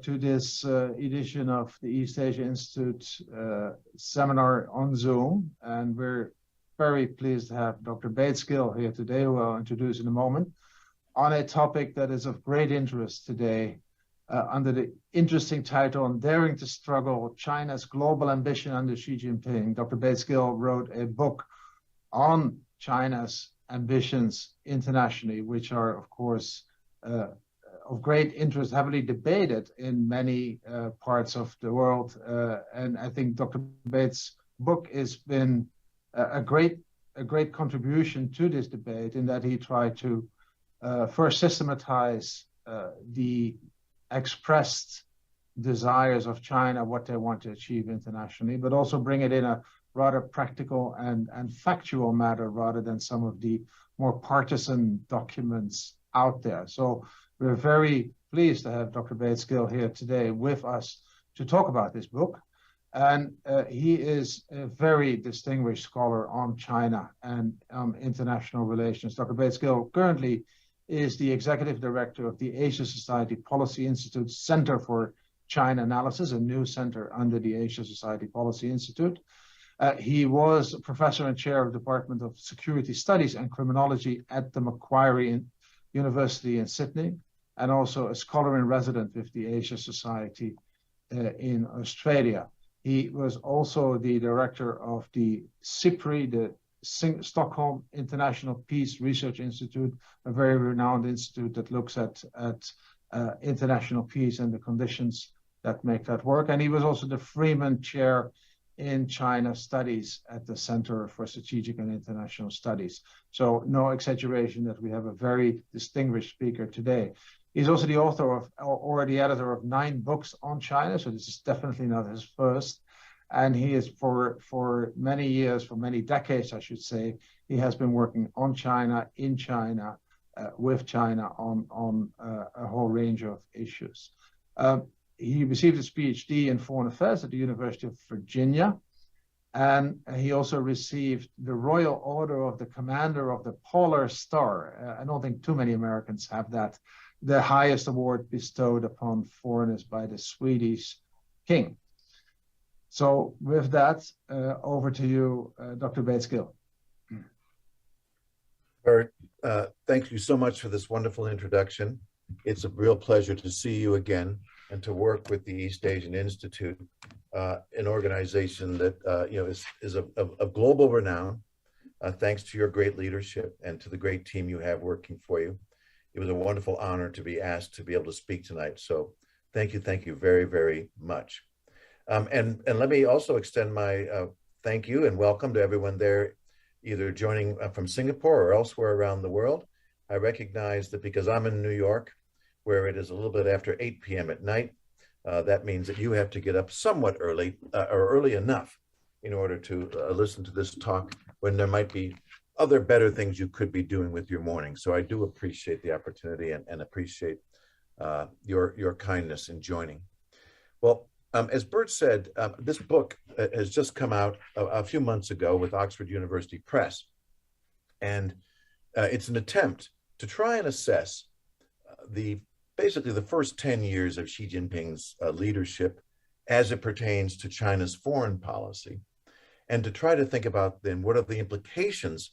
To this edition of the East Asia Institute seminar on Zoom. And we're very pleased to have Dr. Bates Gill here today, who I'll introduce in a moment, on a topic that is of great interest today under the interesting title, on Daring to Struggle, China's Global Ambition under Xi Jinping. Dr. Bates Gill wrote a book on China's ambitions internationally, which are, of course, of great interest, heavily debated in many parts of the world. And I think Dr. Bates' book has been a great contribution to this debate, in that he tried to first systematize the expressed desires of China, what they want to achieve internationally, but also bring it in a rather practical and factual matter, rather than some of the more partisan documents out there. So we're very pleased to have Dr. Bates Gill here today with us to talk about this book. And he is a very distinguished scholar on China and international relations. Dr. Bates Gill currently is the executive director of the Asia Society Policy Institute Center for China Analysis, a new center under the Asia Society Policy Institute. He was a professor and chair of the Department of Security Studies and Criminology at the Macquarie University in Sydney, and also a scholar in residence with the Asia Society in Australia. He was also the director of the SIPRI, the Stockholm International Peace Research Institute, a very renowned institute that looks at international peace and the conditions that make that work. And he was also the Freeman Chair in China Studies at the Center for Strategic and International Studies. So no exaggeration that we have a very distinguished speaker today. He's also the author of, or the editor of 9 books on China, so this is definitely not his first. And he is, for many years, for many decades, I should say, he has been working on China, in China, with China on a whole range of issues. He received his PhD in Foreign Affairs at the University of Virginia, and he also received the Royal Order of the Commander of the Polar Star. I don't think too many Americans have that, the highest award bestowed upon foreigners by the Swedish king. So with that, over to you, Dr. Bates Gill. Bert, thank you so much for this wonderful introduction. It's a real pleasure to see you again and to work with the East Asian Institute, an organization that is of global renown, thanks to your great leadership and to the great team you have working for you. It was a wonderful honor to be asked to be able to speak tonight. So thank you very, very much. And let me also extend my thank you and welcome to everyone there, either joining from Singapore or elsewhere around the world. I recognize that because I'm in New York, where it is a little bit after 8 p.m. at night, that means that you have to get up somewhat early, or early enough, in order to listen to this talk, when there might be other better things you could be doing with your morning. So I do appreciate the opportunity and appreciate your kindness in joining. Well, as Bert said, this book has just come out a few months ago with Oxford University Press. And it's an attempt to try and assess basically the first 10 years of Xi Jinping's leadership as it pertains to China's foreign policy, and to try to think about then what are the implications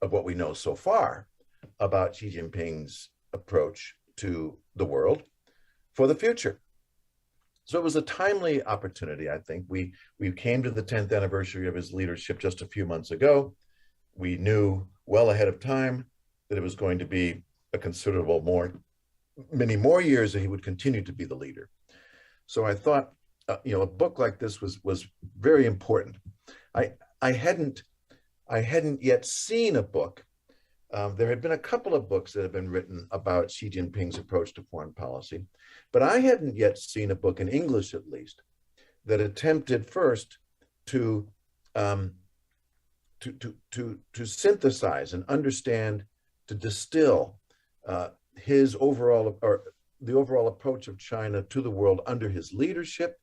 of what we know so far about Xi Jinping's approach to the world for the future. So it was a timely opportunity, I think. We came to the 10th anniversary of his leadership just a few months ago. We knew well ahead of time that it was going to be a considerable many more years that he would continue to be the leader. So I thought, a book like this was very important. I hadn't yet seen a book. There had been a couple of books that had been written about Xi Jinping's approach to foreign policy, but I hadn't yet seen a book in English, at least, that attempted first to synthesize and understand, to distill his overall, or the overall approach of China to the world under his leadership,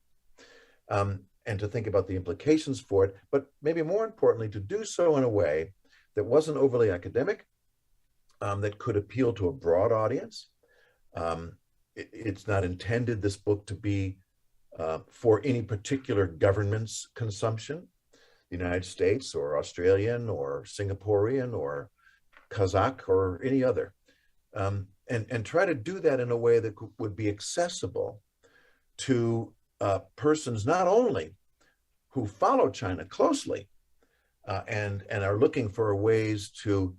and to think about the implications for it, but maybe more importantly, to do so in a way that wasn't overly academic, that could appeal to a broad audience, it's not intended, this book, to be for any particular government's consumption, the United States or Australian or Singaporean or Kazakh or any other. And try to do that in a way that would be accessible to persons not only who follow China closely and are looking for ways to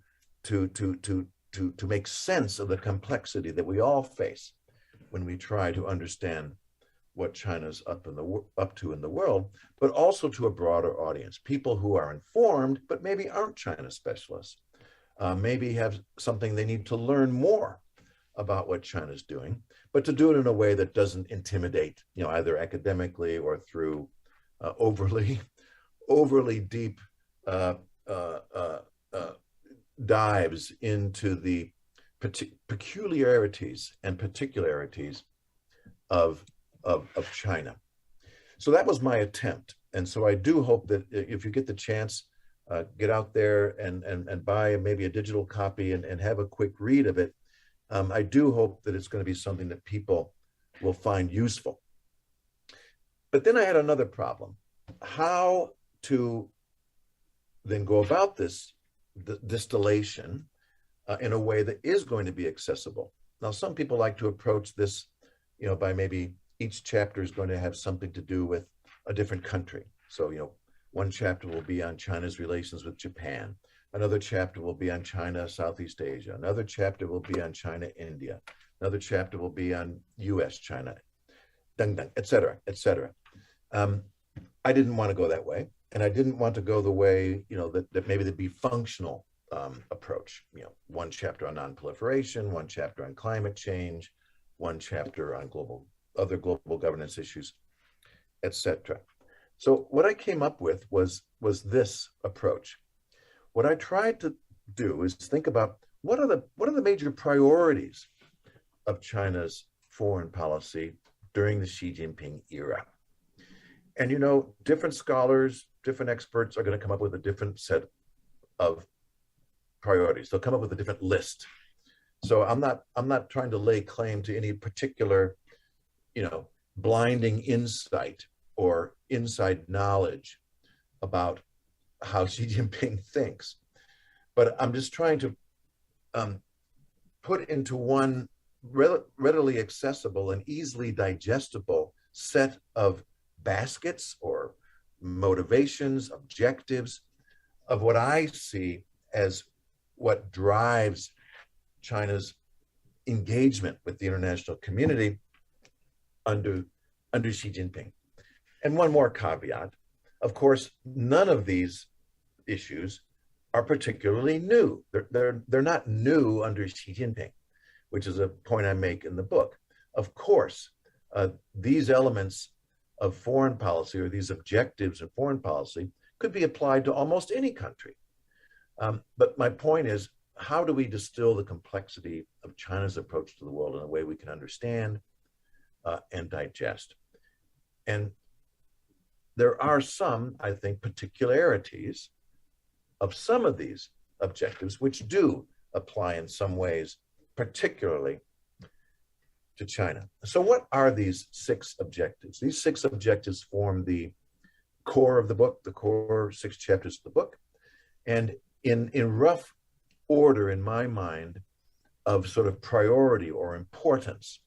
make sense of the complexity that we all face when we try to understand what China's up to in the world, but also to a broader audience, people who are informed but maybe aren't China specialists, maybe have something they need to learn more about what China's doing, but to do it in a way that doesn't intimidate, either academically or through overly deep dives into the peculiarities and particularities of China. So that was my attempt. And so I do hope that if you get the chance, get out there and buy maybe a digital copy and have a quick read of it. I do hope that it's going to be something that people will find useful. But then I had another problem: how to then go about this distillation in a way that is going to be accessible. Now, some people like to approach this, by maybe each chapter is going to have something to do with a different country. So, one chapter will be on China's relations with Japan. Another chapter will be on China, Southeast Asia. Another chapter will be on China, India. Another chapter will be on US, China, et cetera, et cetera. I didn't want to go that way. And I didn't want to go the way, that maybe there'd be functional approach. One chapter on non-proliferation, one chapter on climate change, one chapter on other global governance issues, et cetera. So what I came up with was this approach. What I tried to do is think about what are the major priorities of China's foreign policy during the Xi Jinping era. And different scholars, different experts are going to come up with a different set of priorities. They'll come up with a different list. So I'm not trying to lay claim to any particular, blinding insight or inside knowledge about how Xi Jinping thinks, but I'm just trying to put into one readily accessible and easily digestible set of baskets or motivations, objectives of what I see as what drives China's engagement with the international community under Xi Jinping. And one more caveat: of course, none of these issues are particularly new. They're not new under Xi Jinping, which is a point I make in the book. Of course, these elements of foreign policy, or these objectives of foreign policy, could be applied to almost any country. But my point is, how do we distill the complexity of China's approach to the world in a way we can understand and digest? And there are some, I think, particularities of some of these objectives which do apply in some ways, particularly to China. So what are these 6 objectives? These 6 objectives form the core of the book, the core 6 chapters of the book. And in rough order, in my mind, of sort of priority or importance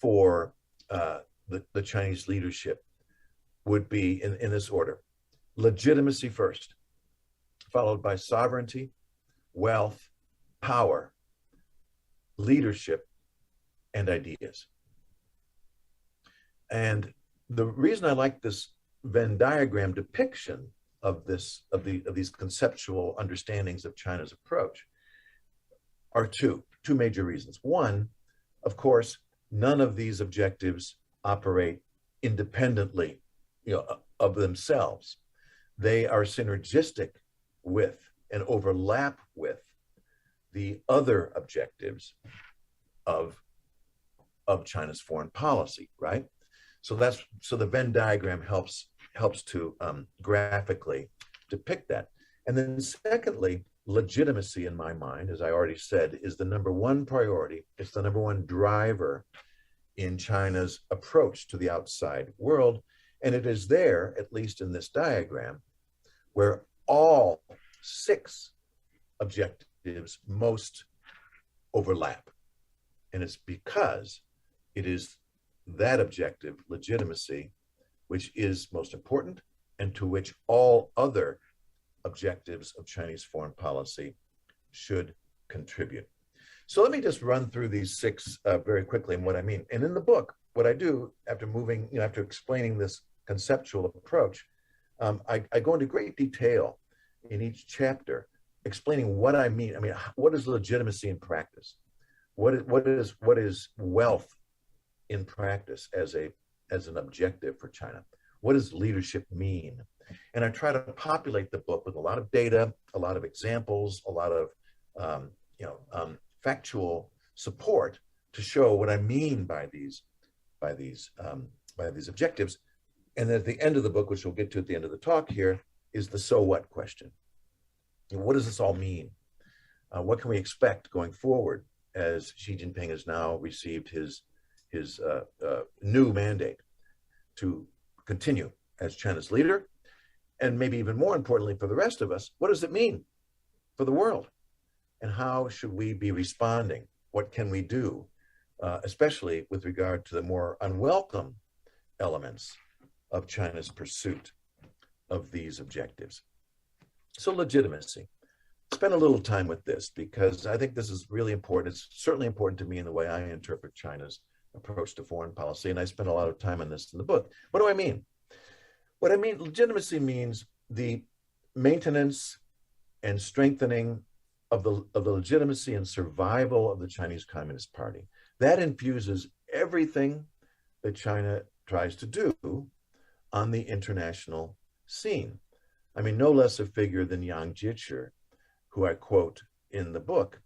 for the Chinese leadership would be in this order: legitimacy first, followed by sovereignty, wealth, power, leadership, and ideas. And the reason I like this Venn diagram depiction of these conceptual understandings of China's approach are two major reasons. One, of course, none of these objectives operate independently, of themselves. They are synergistic with and overlap with the other objectives of China's foreign policy, right? So the Venn diagram helps to graphically depict that. And then secondly, legitimacy, in my mind, as I already said, is the #1 priority. It's the #1 driver in China's approach to the outside world. And it is there, at least in this diagram, where all 6 objectives most overlap. And it's because it is that objective, legitimacy, which is most important and to which all other objectives of Chinese foreign policy should contribute. So let me just run through these 6 very quickly and what I mean. And in the book, what I do after moving, after explaining this conceptual approach, I go into great detail in each chapter, explaining what I mean. I mean, what is legitimacy in practice? What is wealth in practice as an objective for China? What does leadership mean? And I try to populate the book with a lot of data, a lot of examples, a lot of factual support to show what I mean by these objectives. And at the end of the book, which we'll get to at the end of the talk here, is the so what question. What does this all mean? What can we expect going forward as Xi Jinping has now received his new mandate to continue as China's leader? And maybe even more importantly for the rest of us, what does it mean for the world? And how should we be responding? What can we do, especially with regard to the more unwelcome elements of China's pursuit of these objectives? So legitimacy. Spend a little time with this because I think this is really important. It's certainly important to me in the way I interpret China's approach to foreign policy, and I spend a lot of time on this in the book. What do I mean? What I mean, legitimacy means the maintenance and strengthening of the legitimacy and survival of the Chinese Communist Party. That infuses everything that China tries to do on the international scene. I mean, no less a figure than Yang Jiechi, who I quote in the book,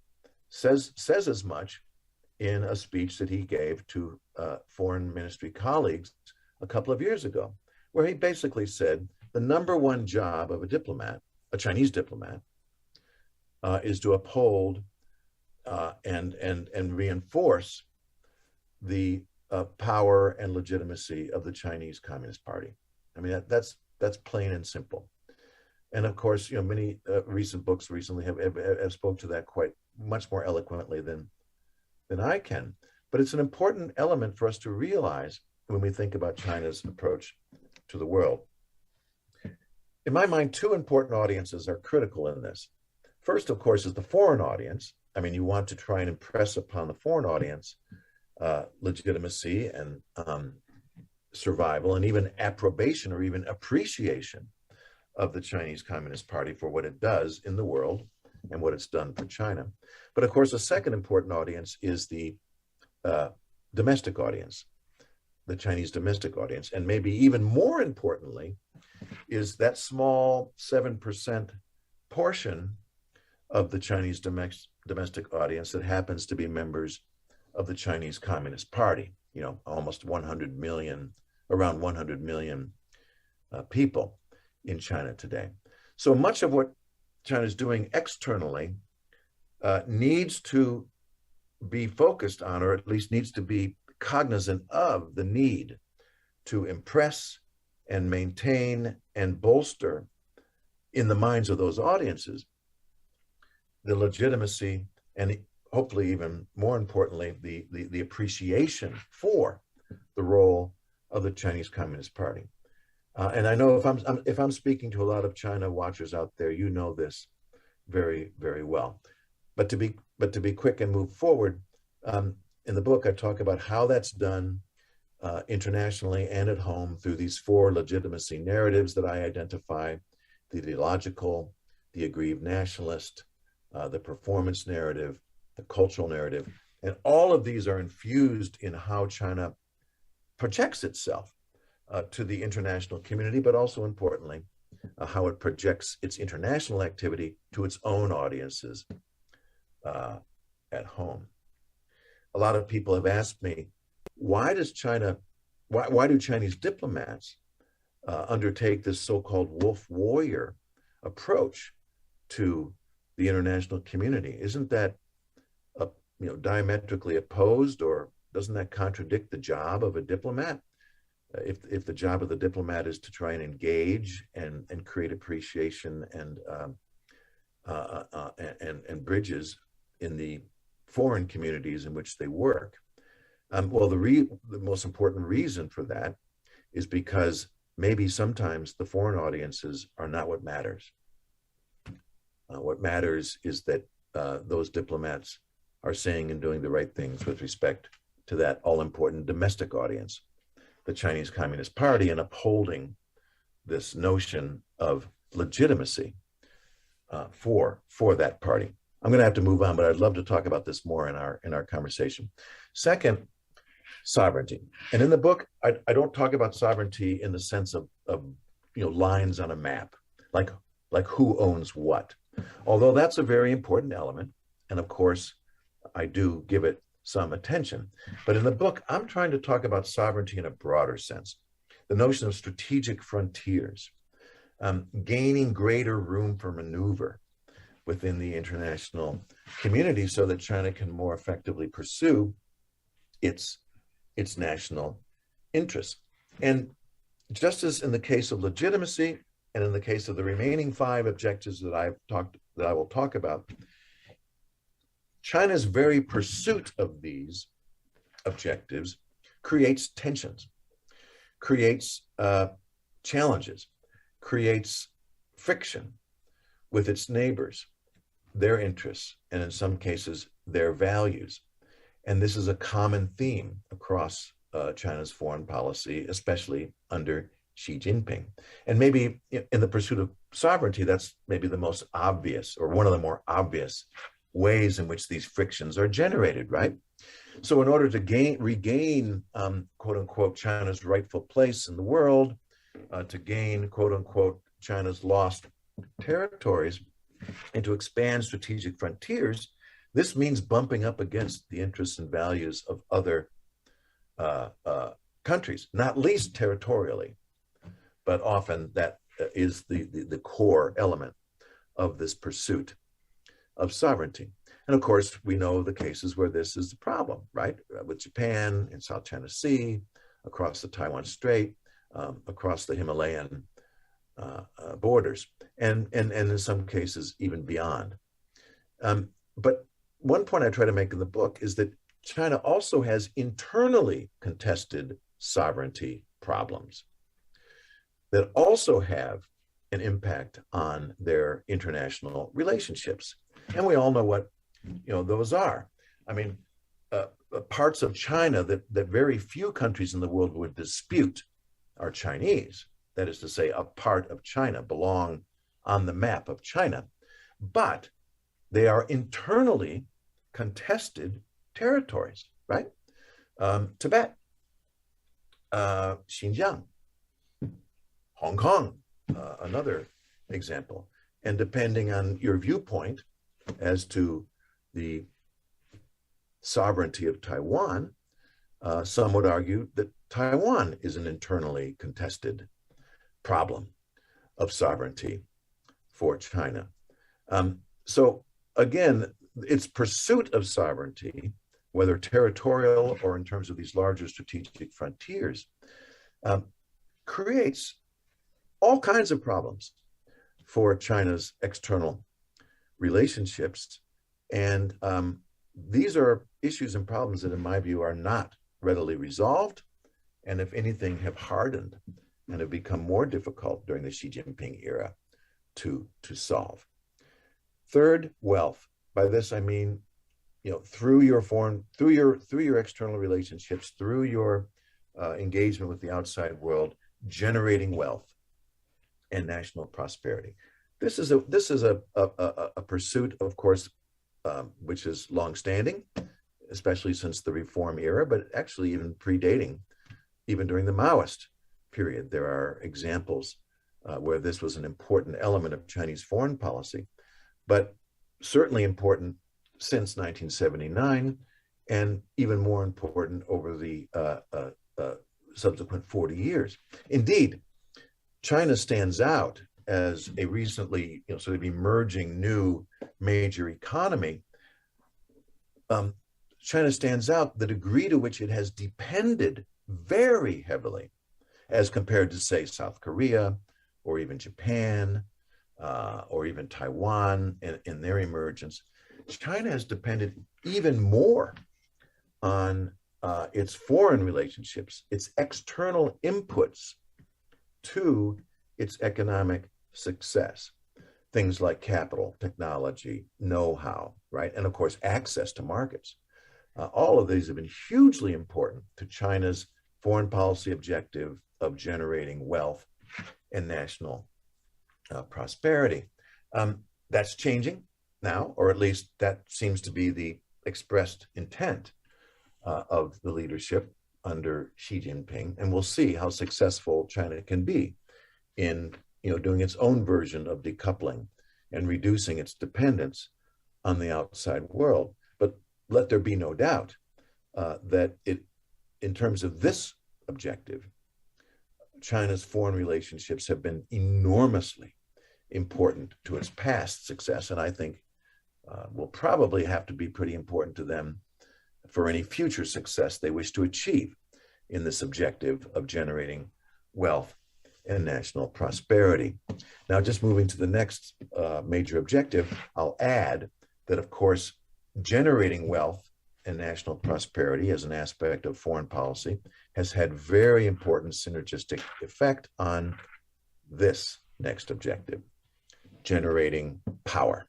says as much in a speech that he gave to foreign ministry colleagues a couple of years ago, where he basically said the #1 job of a diplomat, a Chinese diplomat, is to uphold and reinforce the power and legitimacy of the Chinese Communist Party. I mean, that's plain and simple. And of course, many recent books recently have spoke to that quite much more eloquently than I can. But it's an important element for us to realize when we think about China's approach to the world. In my mind, 2 important audiences are critical in this. First, of course, is the foreign audience. I mean, you want to try and impress upon the foreign audience legitimacy and survival and even approbation or even appreciation of the Chinese Communist Party for what it does in the world and what it's done for China. But of course, a second important audience is the domestic audience, the Chinese domestic audience. And maybe even more importantly is that small 7% portion of the Chinese domestic audience that happens to be members of the Chinese Communist Party, almost 100 million, around 100 million people in China today. So much of what China is doing externally needs to be focused on, or at least needs to be cognizant of the need to impress and maintain and bolster in the minds of those audiences the legitimacy and hopefully even more importantly, the appreciation for the role of the Chinese Communist Party. And I know if I'm speaking to a lot of China watchers out there, you know this very, very well. But to be quick and move forward, in the book I talk about how that's done internationally and at home through these 4 legitimacy narratives that I identify: the ideological, the aggrieved nationalist, the performance narrative, the cultural narrative, and all of these are infused in how China projects itself to the international community, but also importantly, how it projects its international activity to its own audiences at home. A lot of people have asked me, why do Chinese diplomats undertake this so-called wolf warrior approach to the international community? Isn't that diametrically opposed or doesn't that contradict the job of a diplomat? If the job of the diplomat is to try and engage and create appreciation and bridges in the foreign communities in which they work. Well, the most important reason for that is because maybe sometimes the foreign audiences are not what matters. What matters is that those diplomats are saying and doing the right things with respect to that all-important domestic audience, the Chinese Communist Party, and upholding this notion of legitimacy for that party. I'm going to have to move on, but I'd love to talk about this more in our conversation. Second, sovereignty. And in the book, I don't talk about sovereignty in the sense of lines on a map, like who owns what. Although that's a very important element, and of course, I do give it some attention. But in the book, I'm trying to talk about sovereignty in a broader sense, the notion of strategic frontiers, gaining greater room for maneuver within the international community so that China can more effectively pursue its national interests. And just as in the case of legitimacy, and in the case of the remaining 5 objectives that I will talk about, China's very pursuit of these objectives creates tensions, creates challenges, creates friction with its neighbors, their interests, and in some cases, their values. And this is a common theme across China's foreign policy, especially under Xi Jinping. And maybe in the pursuit of sovereignty, that's maybe the most obvious, or one of the more obvious ways in which these frictions are generated, right? So in order to regain, quote unquote, China's rightful place in the world, to gain, quote unquote, China's lost territories, and to expand strategic frontiers, this means bumping up against the interests and values of other countries, not least territorially, but often that is the core element of this pursuit of sovereignty. And of course, we know the cases where this is the problem, right? With Japan in South China Sea, across the Taiwan Strait, across the Himalayan borders, and in some cases even beyond. But one point I try to make in the book is that China also has internally contested sovereignty problems that also have an impact on their international relationships. And we all know what those are. I mean, parts of China that very few countries in the world would dispute are Chinese. That is to say, a part of China belong on the map of China, but they are internally contested territories, right? Tibet, Xinjiang, Hong Kong, another example. And depending on your viewpoint as to the sovereignty of Taiwan, some would argue that Taiwan is an internally contested problem of sovereignty for China. So again, its pursuit of sovereignty, whether territorial or in terms of these larger strategic frontiers, creates all kinds of problems for China's external relationships. And these are issues and problems that, in my view, are not readily resolved, and if anything, have hardened and have become more difficult during the Xi Jinping era to solve. Third, wealth. By this I mean, through your external relationships, through your engagement with the outside world, generating wealth and national prosperity. This is a pursuit, of course, which is longstanding, especially since the reform era, but actually even predating, even during the Maoist period. There are examples where this was an important element of Chinese foreign policy, but certainly important since 1979, and even more important over the subsequent 40 years. Indeed, China stands out as a recently sort of emerging new major economy, China stands out the degree to which it has depended very heavily as compared to, say, South Korea or even Japan or even Taiwan in their emergence. China has depended even more on its foreign relationships, its external inputs to its economic success. Things like capital, technology, know-how, right? And of course, access to markets. All of these have been hugely important to China's foreign policy objective of generating wealth and national prosperity. That's changing now, or at least that seems to be the expressed intent of the leadership under Xi Jinping. And we'll see how successful China can be in doing its own version of decoupling and reducing its dependence on the outside world. But let there be no doubt that in terms of this objective, China's foreign relationships have been enormously important to its past success, and I think will probably have to be pretty important to them for any future success they wish to achieve in this objective of generating wealth and national prosperity. Now, just moving to the next major objective, I'll add that, of course, generating wealth and national prosperity as an aspect of foreign policy has had very important synergistic effect on this next objective, generating power.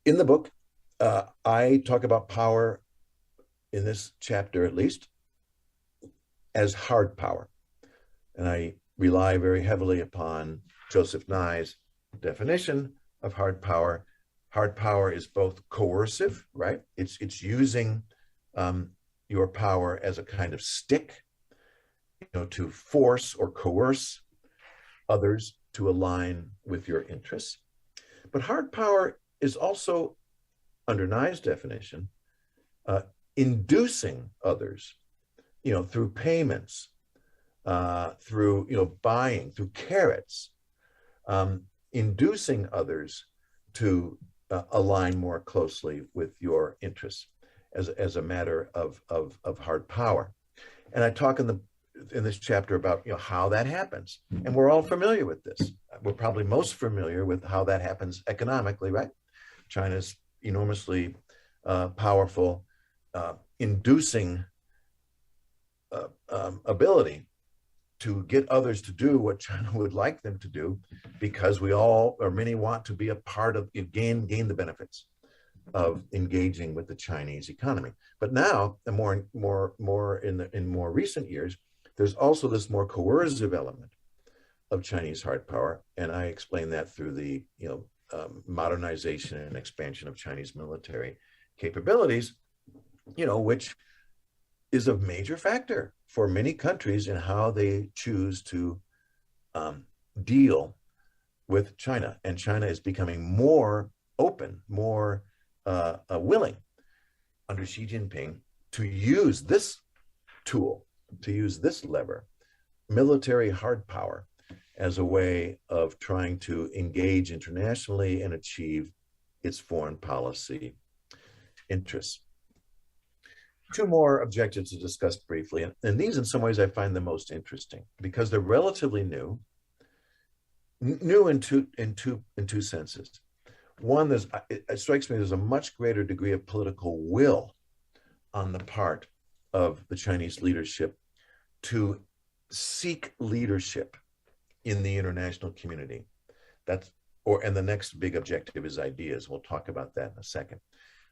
In the book, I talk about power, in this chapter at least, as hard power. And I rely very heavily upon Joseph Nye's definition of hard power. Hard power is both coercive, right? It's using your power as a kind of stick, to force or coerce others to align with your interests. But hard power is also, under Nye's definition, inducing others, through payments, through buying, through carrots, inducing others to align more closely with your interests as a matter of hard power. And I talk in this chapter about how that happens, and we're all familiar with this. We're probably most familiar with how that happens economically, right? China's enormously powerful, inducing ability to get others to do what China would like them to do, because we all, or many, want to be a part of, gain the benefits of engaging with the Chinese economy. But now, in more recent years, there's also this more coercive element of Chinese hard power, and I explain that through the modernization and expansion of Chinese military capabilities, which is a major factor for many countries in how they choose to deal with China. And China is becoming more open, more willing under Xi Jinping to use this tool, to use this lever, military hard power, as a way of trying to engage internationally and achieve its foreign policy interests. Two more objectives to discuss briefly, and these in some ways I find the most interesting because they're relatively new in two senses. One, it strikes me there's a much greater degree of political will on the part of the Chinese leadership to seek leadership in the international community. And the next big objective is ideas. We'll talk about that in a second.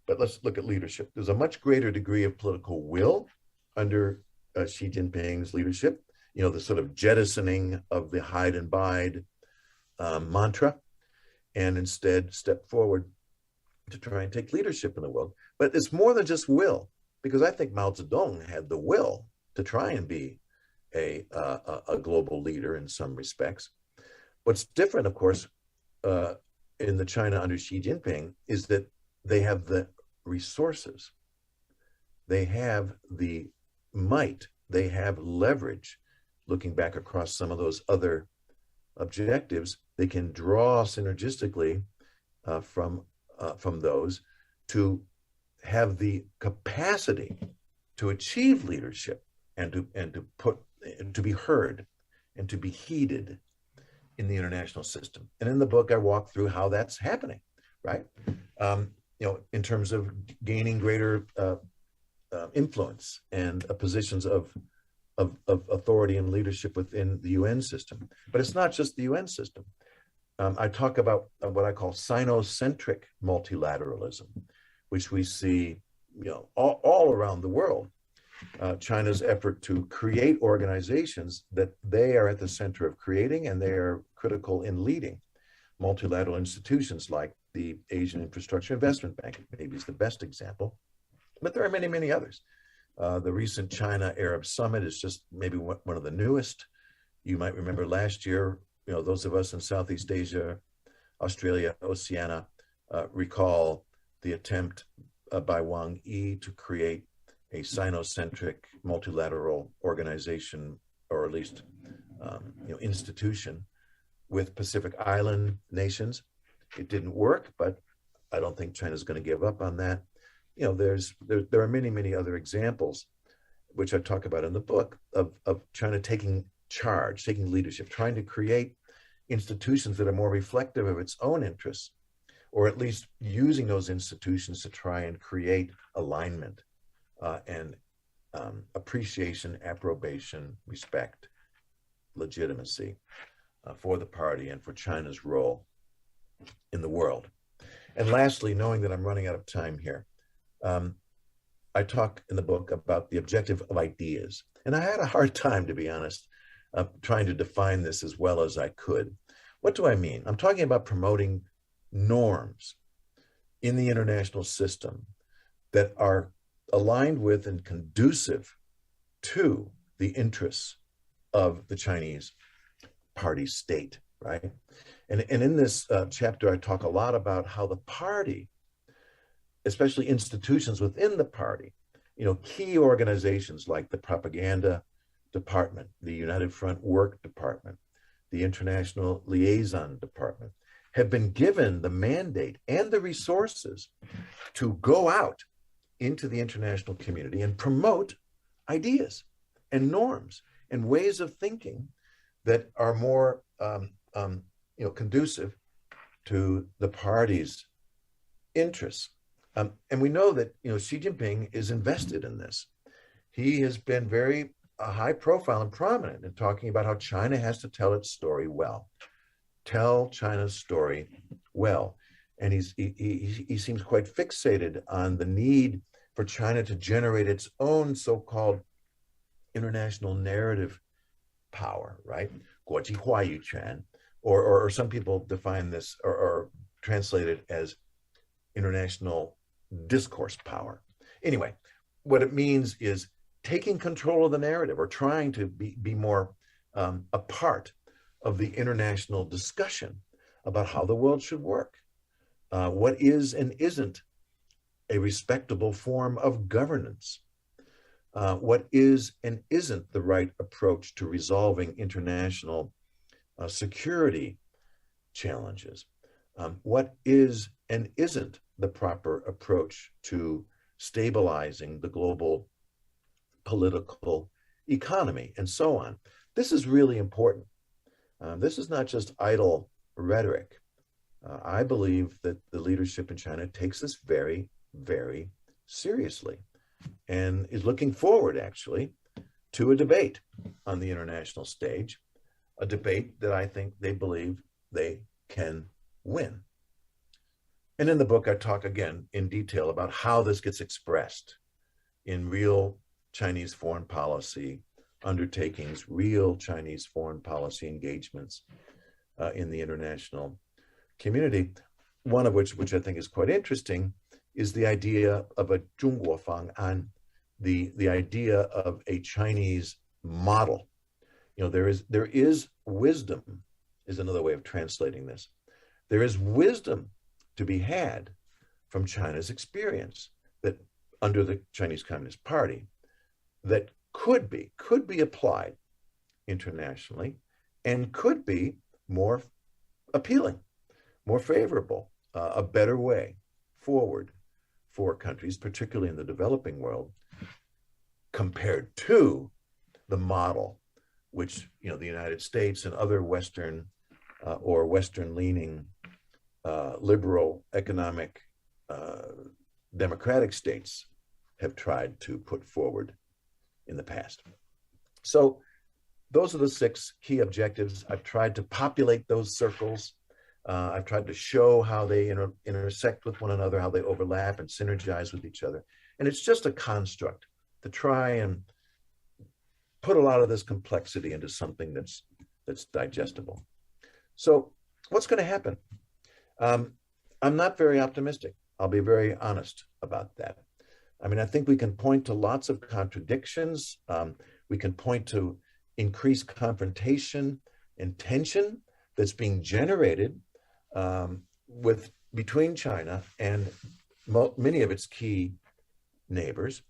But let's look at leadership. There's a much greater degree of political will under Xi Jinping's leadership, the sort of jettisoning of the hide and bide mantra, and instead step forward to try and take leadership in the world. But it's more than just will, because I think Mao Zedong had the will to try and be a global leader in some respects. What's different, of course, in the China under Xi Jinping is that they have the resources, they have the might, they have leverage. Looking back across some of those other objectives, they can draw synergistically from those to have the capacity to achieve leadership and to be heard and to be heeded in the international system. And in the book, I walk through how that's happening, right? In terms of gaining greater influence and positions of authority and leadership within the UN system. But it's not just the UN system. I talk about what I call Sinocentric multilateralism, which we see, all around the world. China's effort to create organizations that they are at the center of creating, and they are critical in leading multilateral institutions like the Asian Infrastructure Investment Bank, maybe is the best example, but there are many, many others. The recent China-Arab Summit is just maybe one of the newest. You might remember last year, those of us in Southeast Asia, Australia, Oceania, recall the attempt by Wang Yi to create a Sinocentric multilateral organization, or at least institution, with Pacific Island nations. It didn't work, but I don't think China's going to give up on that. There are many, many other examples, which I talk about in the book, of China taking charge, taking leadership, trying to create institutions that are more reflective of its own interests, or at least using those institutions to try and create alignment and appreciation, approbation, respect, legitimacy for the party and for China's role in the world. And lastly, knowing that I'm running out of time here, I talk in the book about the objective of ideas. And I had a hard time, to be honest, trying to define this as well as I could. What do I mean? I'm talking about promoting norms in the international system that are aligned with and conducive to the interests of the Chinese party state, right? And in this chapter, I talk a lot about how the party, especially institutions within the party, key organizations like the Propaganda Department, the United Front Work Department, the International Liaison Department, have been given the mandate and the resources to go out into the international community and promote ideas and norms and ways of thinking that are more conducive to the party's interests. And we know that Xi Jinping is invested in this. He has been very high profile and prominent in talking about how China has to tell its story well. Tell China's story well. And he seems quite fixated on the need for China to generate its own so-called international narrative power, right? 国际话语权, or some people define this or translate it as international discourse power. Anyway, what it means is taking control of the narrative, or trying to be more a part of the international discussion about how the world should work. What is and isn't a respectable form of governance? What is and isn't the right approach to resolving international security challenges? What is and isn't the proper approach to stabilizing the global political economy, and so on? This is really important. This is not just idle rhetoric. I believe that the leadership in China takes this very, very seriously and is looking forward, actually, to a debate on the international stage, a debate that I think they believe they can win. And in the book, I talk again in detail about how this gets expressed in real Chinese foreign policy undertakings, real Chinese foreign policy engagements in the international community. One of which I think is quite interesting is the idea of a 中国方案, the idea of a Chinese model. There is wisdom, is another way of translating this. There is wisdom to be had from China's experience that under the Chinese Communist Party that could be applied internationally and could be more appealing, more favorable, a better way forward four countries, particularly in the developing world, compared to the model which, you know, the United States and other Western or Western-leaning liberal economic democratic states have tried to put forward in the past. So those are the 6 key objectives. I've tried to populate those circles. I've tried to show how they intersect with one another, how they overlap and synergize with each other. And it's just a construct to try and put a lot of this complexity into something that's digestible. So what's going to happen? I'm not very optimistic. I'll be very honest about that. I mean, I think we can point to lots of contradictions. We can point to increased confrontation and tension that's being generated between China and many of its key neighbors.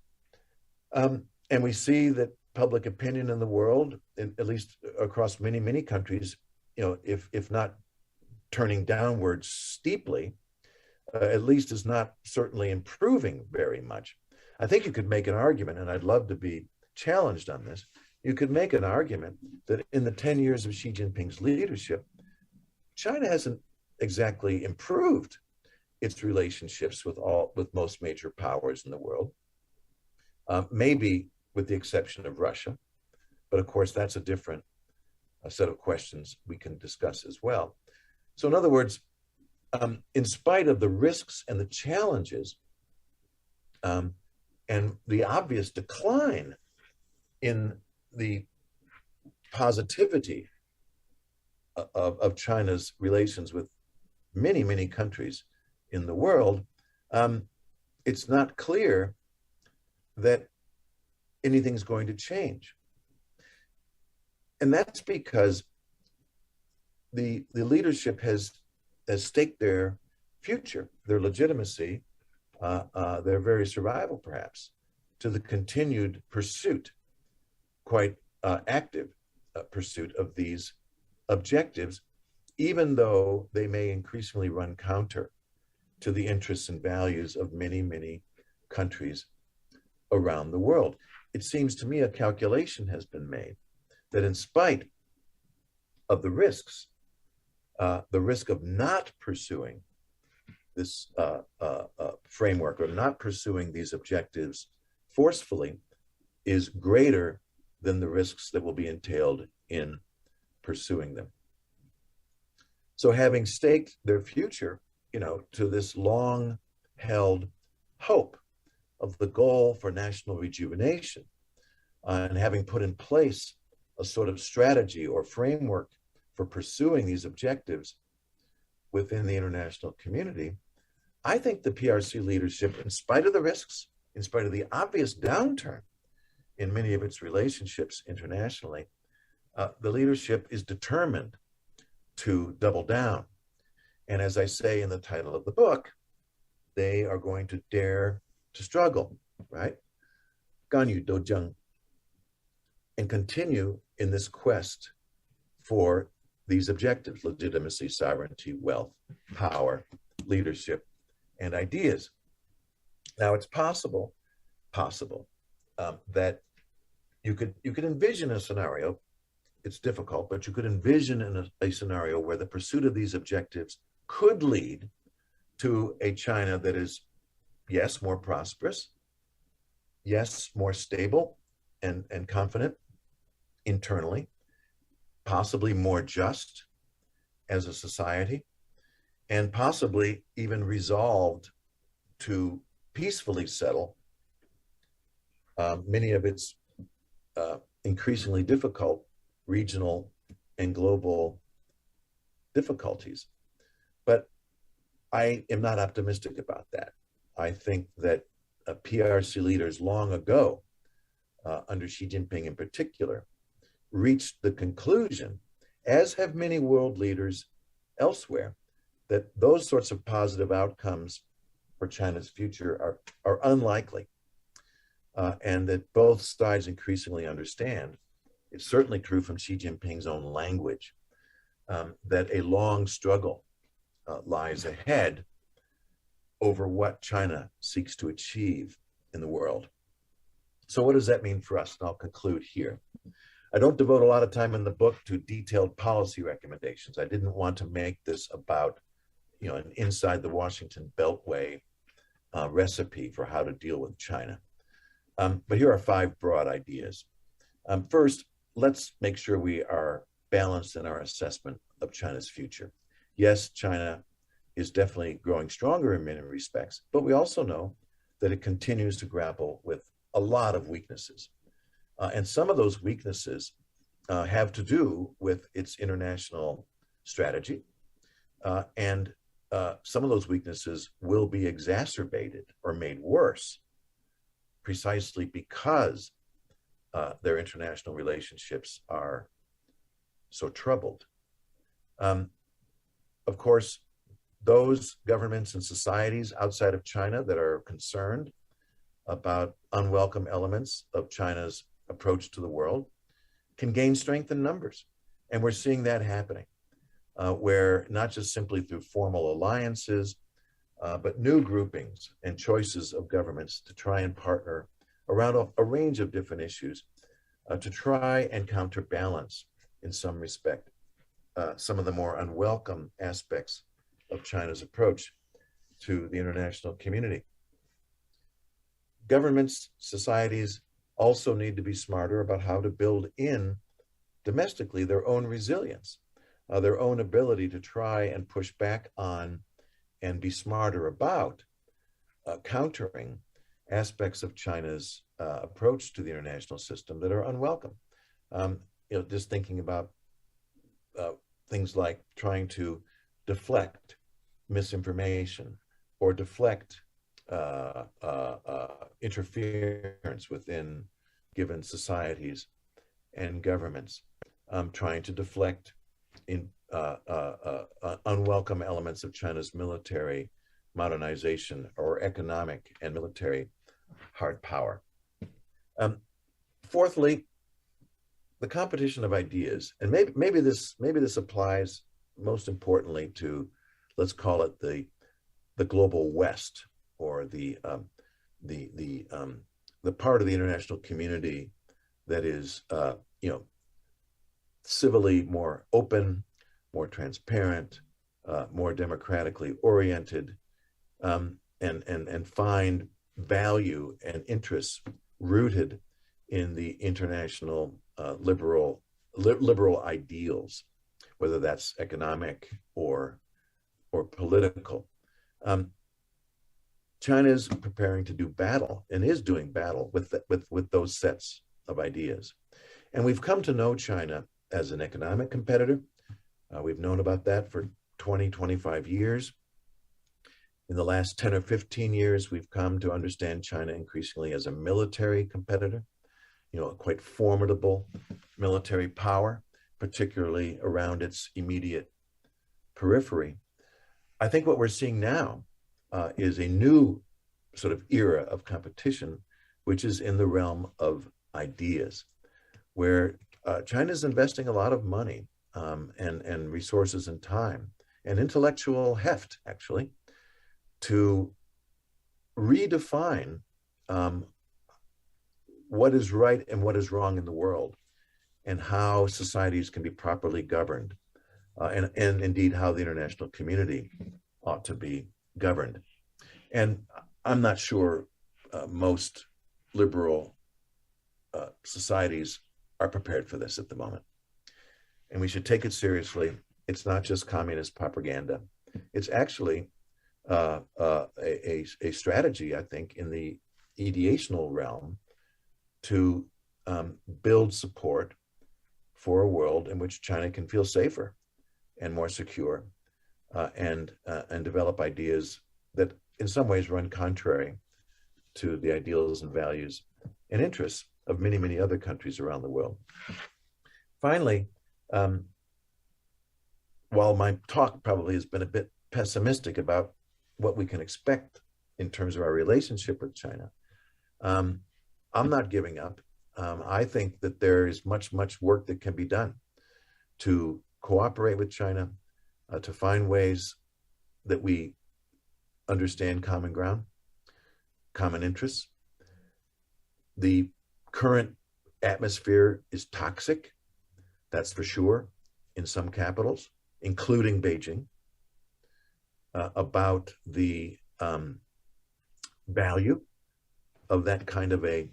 And we see that public opinion in the world, at least across many, many countries, you know, if not turning downwards steeply, at least is not certainly improving very much. I think you could make an argument, and I'd love to be challenged on this. You could make an argument that in the 10 years of Xi Jinping's leadership, China hasn't exactly improved its relationships with most major powers in the world, maybe with the exception of Russia. But of course, that's a different set of questions we can discuss as well. So in other words, in spite of the risks and the challenges and the obvious decline in the positivity of China's relations with many, many countries in the world, it's not clear that anything's going to change. And that's because the leadership has staked their future, their legitimacy, their very survival perhaps, to the continued pursuit, quite active pursuit of these objectives, even though they may increasingly run counter to the interests and values of many, many countries around the world. It seems to me a calculation has been made that in spite of the risks, the risk of not pursuing this framework or not pursuing these objectives forcefully is greater than the risks that will be entailed in pursuing them. So having staked their future, you know, to this long-held hope of the goal for national rejuvenation, and having put in place a sort of strategy or framework for pursuing these objectives within the international community, I think the PRC leadership, in spite of the risks, in spite of the obvious downturn in many of its relationships internationally, the leadership is determined to double down. And as I say in the title of the book, they are going to dare to struggle, right? Ganyu dojang, and continue in this quest for these objectives: legitimacy, sovereignty, wealth, power, leadership, and ideas. Now, it's possible that you could envision a scenario. It's difficult, but you could envision a scenario where the pursuit of these objectives could lead to a China that is, yes, more prosperous, yes, more stable and confident internally, possibly more just as a society, and possibly even resolved to peacefully settle many of its increasingly difficult regional and global difficulties. But I am not optimistic about that. I think that PRC leaders long ago, under Xi Jinping in particular, reached the conclusion, as have many world leaders elsewhere, that those sorts of positive outcomes for China's future are unlikely, and that both sides increasingly understand. It's certainly true from Xi Jinping's own language, that a long struggle lies ahead over what China seeks to achieve in the world. So what does that mean for us? And I'll conclude here. I don't devote a lot of time in the book to detailed policy recommendations. I didn't want to make this about, an inside the Washington Beltway recipe for how to deal with China. But here are 5 broad ideas. First, let's make sure we are balanced in our assessment of China's future. Yes, China is definitely growing stronger in many respects, but we also know that it continues to grapple with a lot of weaknesses. And some of those weaknesses have to do with its international strategy. And some of those weaknesses will be exacerbated or made worse precisely because their international relationships are so troubled. Of course, those governments and societies outside of China that are concerned about unwelcome elements of China's approach to the world can gain strength in numbers. And we're seeing that happening, where not just simply through formal alliances, but new groupings and choices of governments to try and partner around a range of different issues to try and counterbalance, in some respect, some of the more unwelcome aspects of China's approach to the international community. Governments, societies also need to be smarter about how to build in domestically their own resilience, their own ability to try and push back on and be smarter about countering aspects of China's approach to the international system that are unwelcome. Just thinking about things like trying to deflect misinformation or deflect interference within given societies and governments, trying to deflect in unwelcome elements of China's military modernization or economic and military hard power. Fourthly, the competition of ideas, and maybe this applies most importantly to, let's call it the global West, or the part of the international community that is civilly more open, more transparent, more democratically oriented, and find value and interests rooted in the international liberal ideals, whether that's economic or political. China is preparing to do battle and is doing battle with those sets of ideas. And we've come to know China as an economic competitor. We've known about that for 20, 25 years. In the last 10 or 15 years, we've come to understand China increasingly as a military competitor, a quite formidable military power, particularly around its immediate periphery. I think what we're seeing now is a new sort of era of competition, which is in the realm of ideas, where China is investing a lot of money and resources and time and intellectual heft, actually, to redefine what is right and what is wrong in the world, and how societies can be properly governed, and indeed how the international community ought to be governed. And I'm not sure most liberal societies are prepared for this at the moment. And we should take it seriously. It's not just communist propaganda. It's actually a strategy, I think, in the ideational realm to build support for a world in which China can feel safer and more secure, and develop ideas that in some ways run contrary to the ideals and values and interests of many, many other countries around the world. Finally, while my talk probably has been a bit pessimistic about what we can expect in terms of our relationship with China, I'm not giving up. I think that there is much, much work that can be done to cooperate with China, to find ways that we understand common ground, common interests. The current atmosphere is toxic, that's for sure, in some capitals, including Beijing, about the value of that kind of a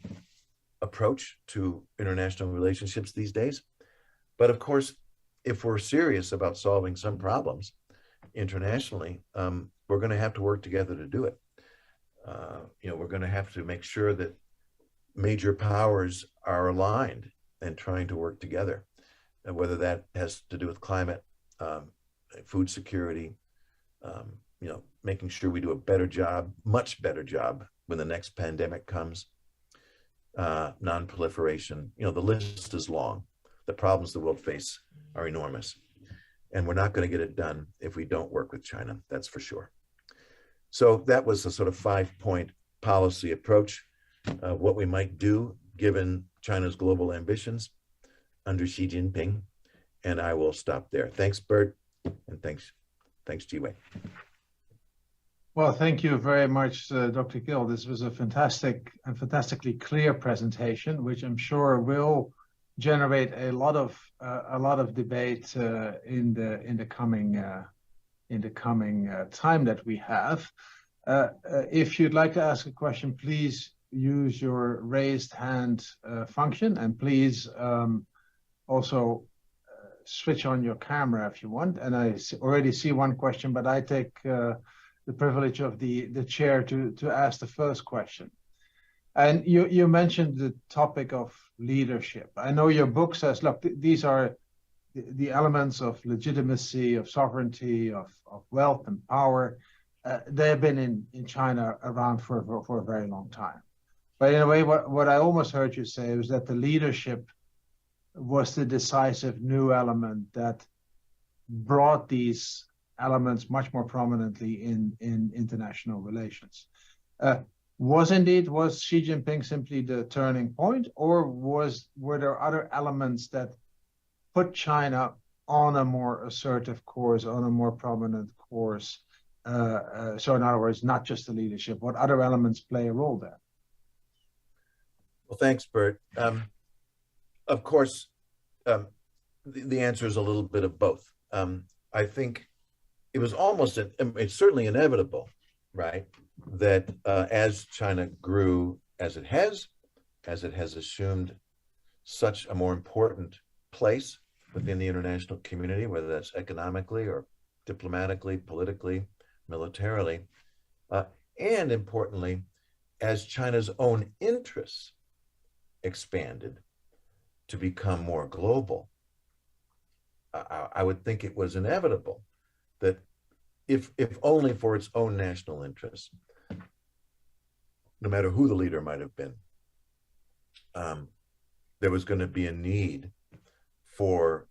approach to international relationships these days. But of course, if we're serious about solving some problems internationally, we're going to have to work together to do it. We're going to have to make sure that major powers are aligned and trying to work together, and whether that has to do with climate, food security, making sure we do a better job, much better job when the next pandemic comes, non-proliferation. The list is long. The problems the world face are enormous, and we're not going to get it done if we don't work with China, that's for sure. So that was a sort of 5-point policy approach, what we might do given China's global ambitions under Xi Jinping, and I will stop there. Thanks, Bert, and thanks, Jiwei. Well, thank you very much, Dr. Gill. This was a fantastically clear presentation, which I'm sure will generate a lot of debate in the coming time that we have. If you'd like to ask a question, please use your raised hand function, and please also switch on your camera if you want. And I already see one question, but I take the privilege of the chair to ask the first question. And you mentioned the topic of leadership. I know your book says, look, these are the elements of legitimacy, of sovereignty, of wealth and power. They have been in China around for a very long time. But in a way, what I almost heard you say was that the leadership was the decisive new element that brought these elements much more prominently in international relations. Was Xi Jinping simply the turning point, or were there other elements that put China on a more assertive course, on a more prominent course? So in other words, not just the leadership, what other elements play a role there? Well, thanks, Bert. Of course, the answer is a little bit of both. I think it was it's certainly inevitable, right, that as China grew as it has assumed such a more important place within the international community, whether that's economically or diplomatically, politically, militarily, and importantly, as China's own interests expanded to become more global, I would think it was inevitable that if only for its own national interests, no matter who the leader might have been, there was going to be a need for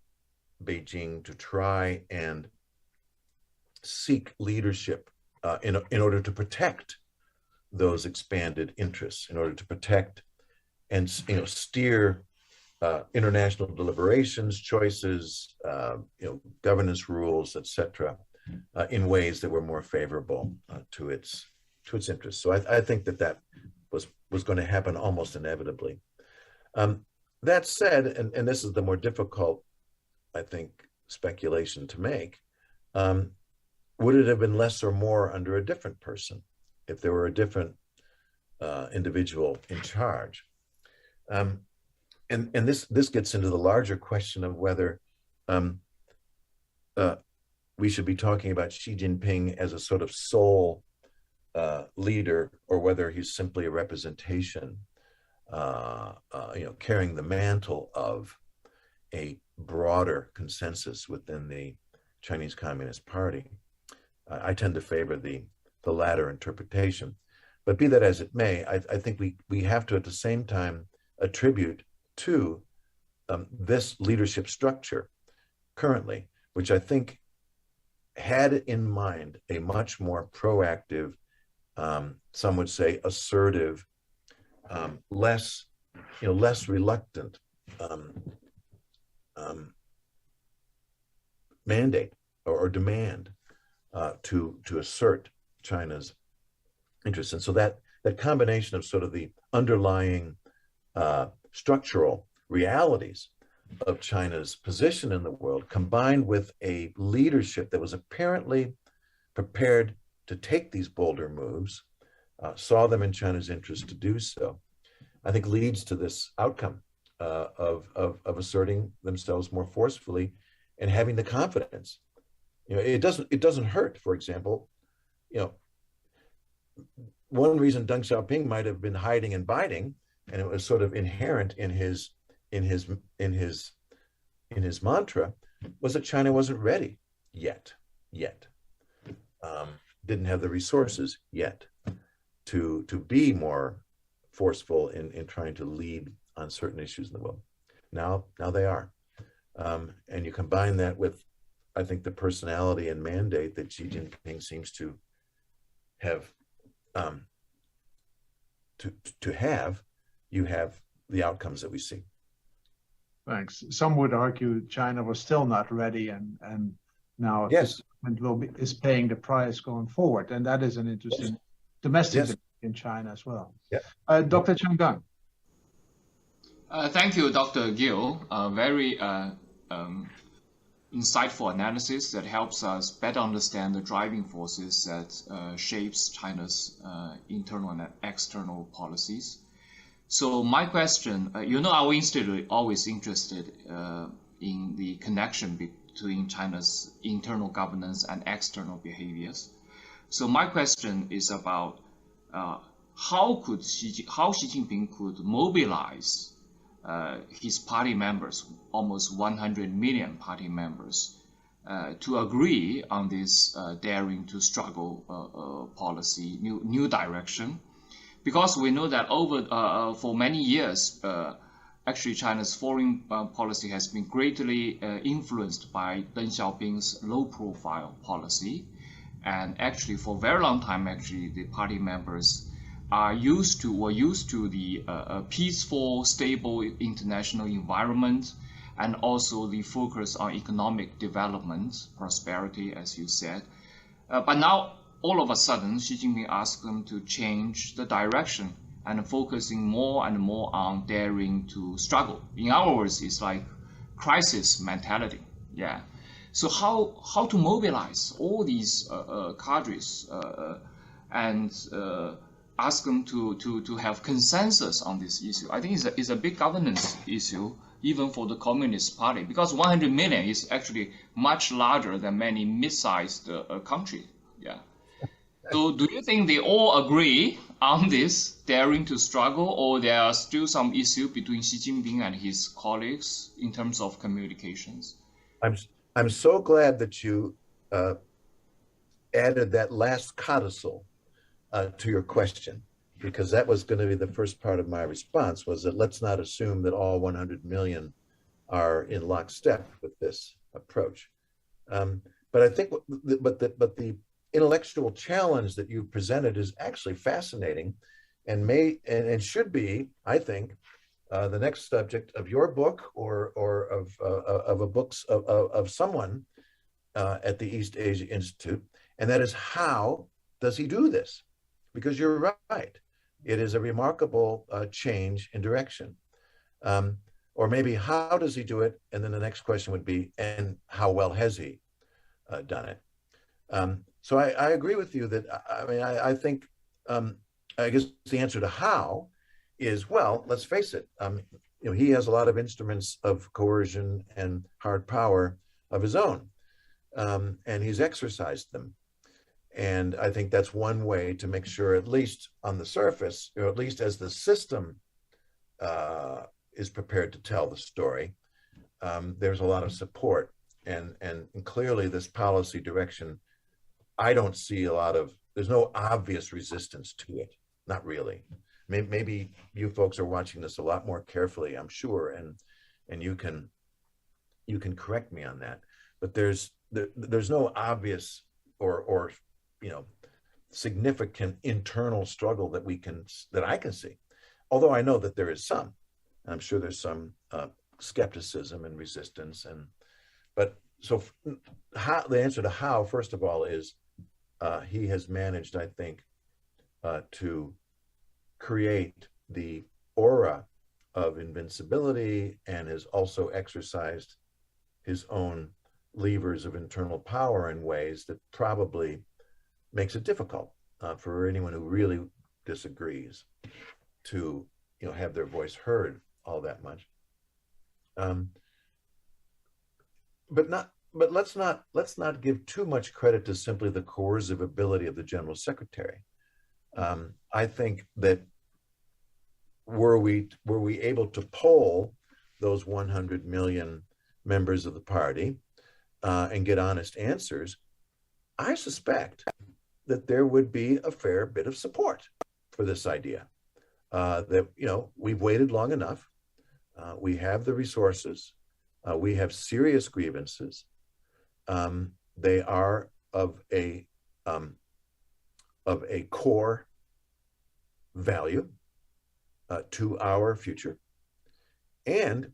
Beijing to try and seek leadership in order to protect those expanded interests, in order to protect and steer international deliberations, choices, governance rules, etc., in ways that were more favorable to its interests. So I think that was going to happen almost inevitably. That said, and this is the more difficult, I think, speculation to make, would it have been less or more under a different person if there were a different individual in charge? And this gets into the larger question of whether we should be talking about Xi Jinping as a sort of sole leader, or whether he's simply a representation, carrying the mantle of a broader consensus within the Chinese Communist Party. I tend to favor the latter interpretation. But be that as it may, I think we have to at the same time attribute to this leadership structure currently, which I think had in mind a much more proactive, some would say assertive, less reluctant mandate or demand to assert China's interests. And so that combination of sort of the underlying structural realities of China's position in the world, combined with a leadership that was apparently prepared to take these bolder moves, saw them in China's interest to do so, I think leads to this outcome of asserting themselves more forcefully and having the confidence. You know, it doesn't hurt, for example, you know, one reason Deng Xiaoping might have been hiding and biding, and it was sort of inherent in his mantra, was that China wasn't ready yet. Didn't have the resources yet to be more forceful in trying to lead on certain issues in the world. Now they are. And you combine that with, I think, the personality and mandate that Xi Jinping seems to have, you have the outcomes that we see. Thanks. Some would argue China was still not ready, and now yes, is paying the price going forward, and that is an interesting domestic debate in China as well. Yeah. Dr. Chen Gang. Thank you, Dr. Gill. Very insightful analysis that helps us better understand the driving forces that shapes China's internal and external policies. So my question, our institute always interested in the connection between China's internal governance and external behaviors. So my question is about how Xi Jinping could mobilize his party members, almost 100 million party members, to agree on this daring to struggle policy, new direction. Because we know that for many years, actually China's foreign policy has been greatly influenced by Deng Xiaoping's low-profile policy. And actually, for a very long time, actually, the party members were used to the peaceful, stable international environment, and also the focus on economic development, prosperity, as you said. But now, all of a sudden, Xi Jinping asked them to change the direction and focusing more and more on daring to struggle. In other words, it's like crisis mentality. Yeah. So how to mobilize all these cadres and ask them to have consensus on this issue? I think it's a big governance issue, even for the Communist Party, because 100 million is actually much larger than many mid-sized countries. Yeah. So do you think they all agree on this daring to struggle, or there are still some issue between Xi Jinping and his colleagues in terms of communications? I'm so glad that you added that last codicil to your question, because that was going to be the first part of my response, was that let's not assume that all 100 million are in lockstep with this approach. But I think, but the intellectual challenge that you presented is actually fascinating, and should be, I think, the next subject of your book or of a books of someone at the East Asia Institute, and that is, how does he do this? Because you're right, it is a remarkable change in direction. Or maybe, how does he do it? And then the next question would be, and how well has he done it? So I agree with you that, I think, I guess the answer to how is, well, let's face it, he has a lot of instruments of coercion and hard power of his own, and he's exercised them. And I think that's one way to make sure, at least on the surface, or at least as the system is prepared to tell the story, there's a lot of support. And clearly this policy direction, I don't see there's no obvious resistance to it, not really. Maybe you folks are watching this a lot more carefully, I'm sure, and you can correct me on that. But there's no obvious or significant internal struggle that I can see. Although I know that there is some, I'm sure there's some skepticism and resistance. But so the answer to how, first of all, is he has managed, I think, to create the aura of invincibility, and has also exercised his own levers of internal power in ways that probably makes it difficult for anyone who really disagrees to, have their voice heard all that much. But let's not give too much credit to simply the coercive ability of the General Secretary. I think that were we able to poll those 100 million members of the party and get honest answers, I suspect that there would be a fair bit of support for this idea. That, we've waited long enough. We have the resources. We have serious grievances. They are of a core value to our future. And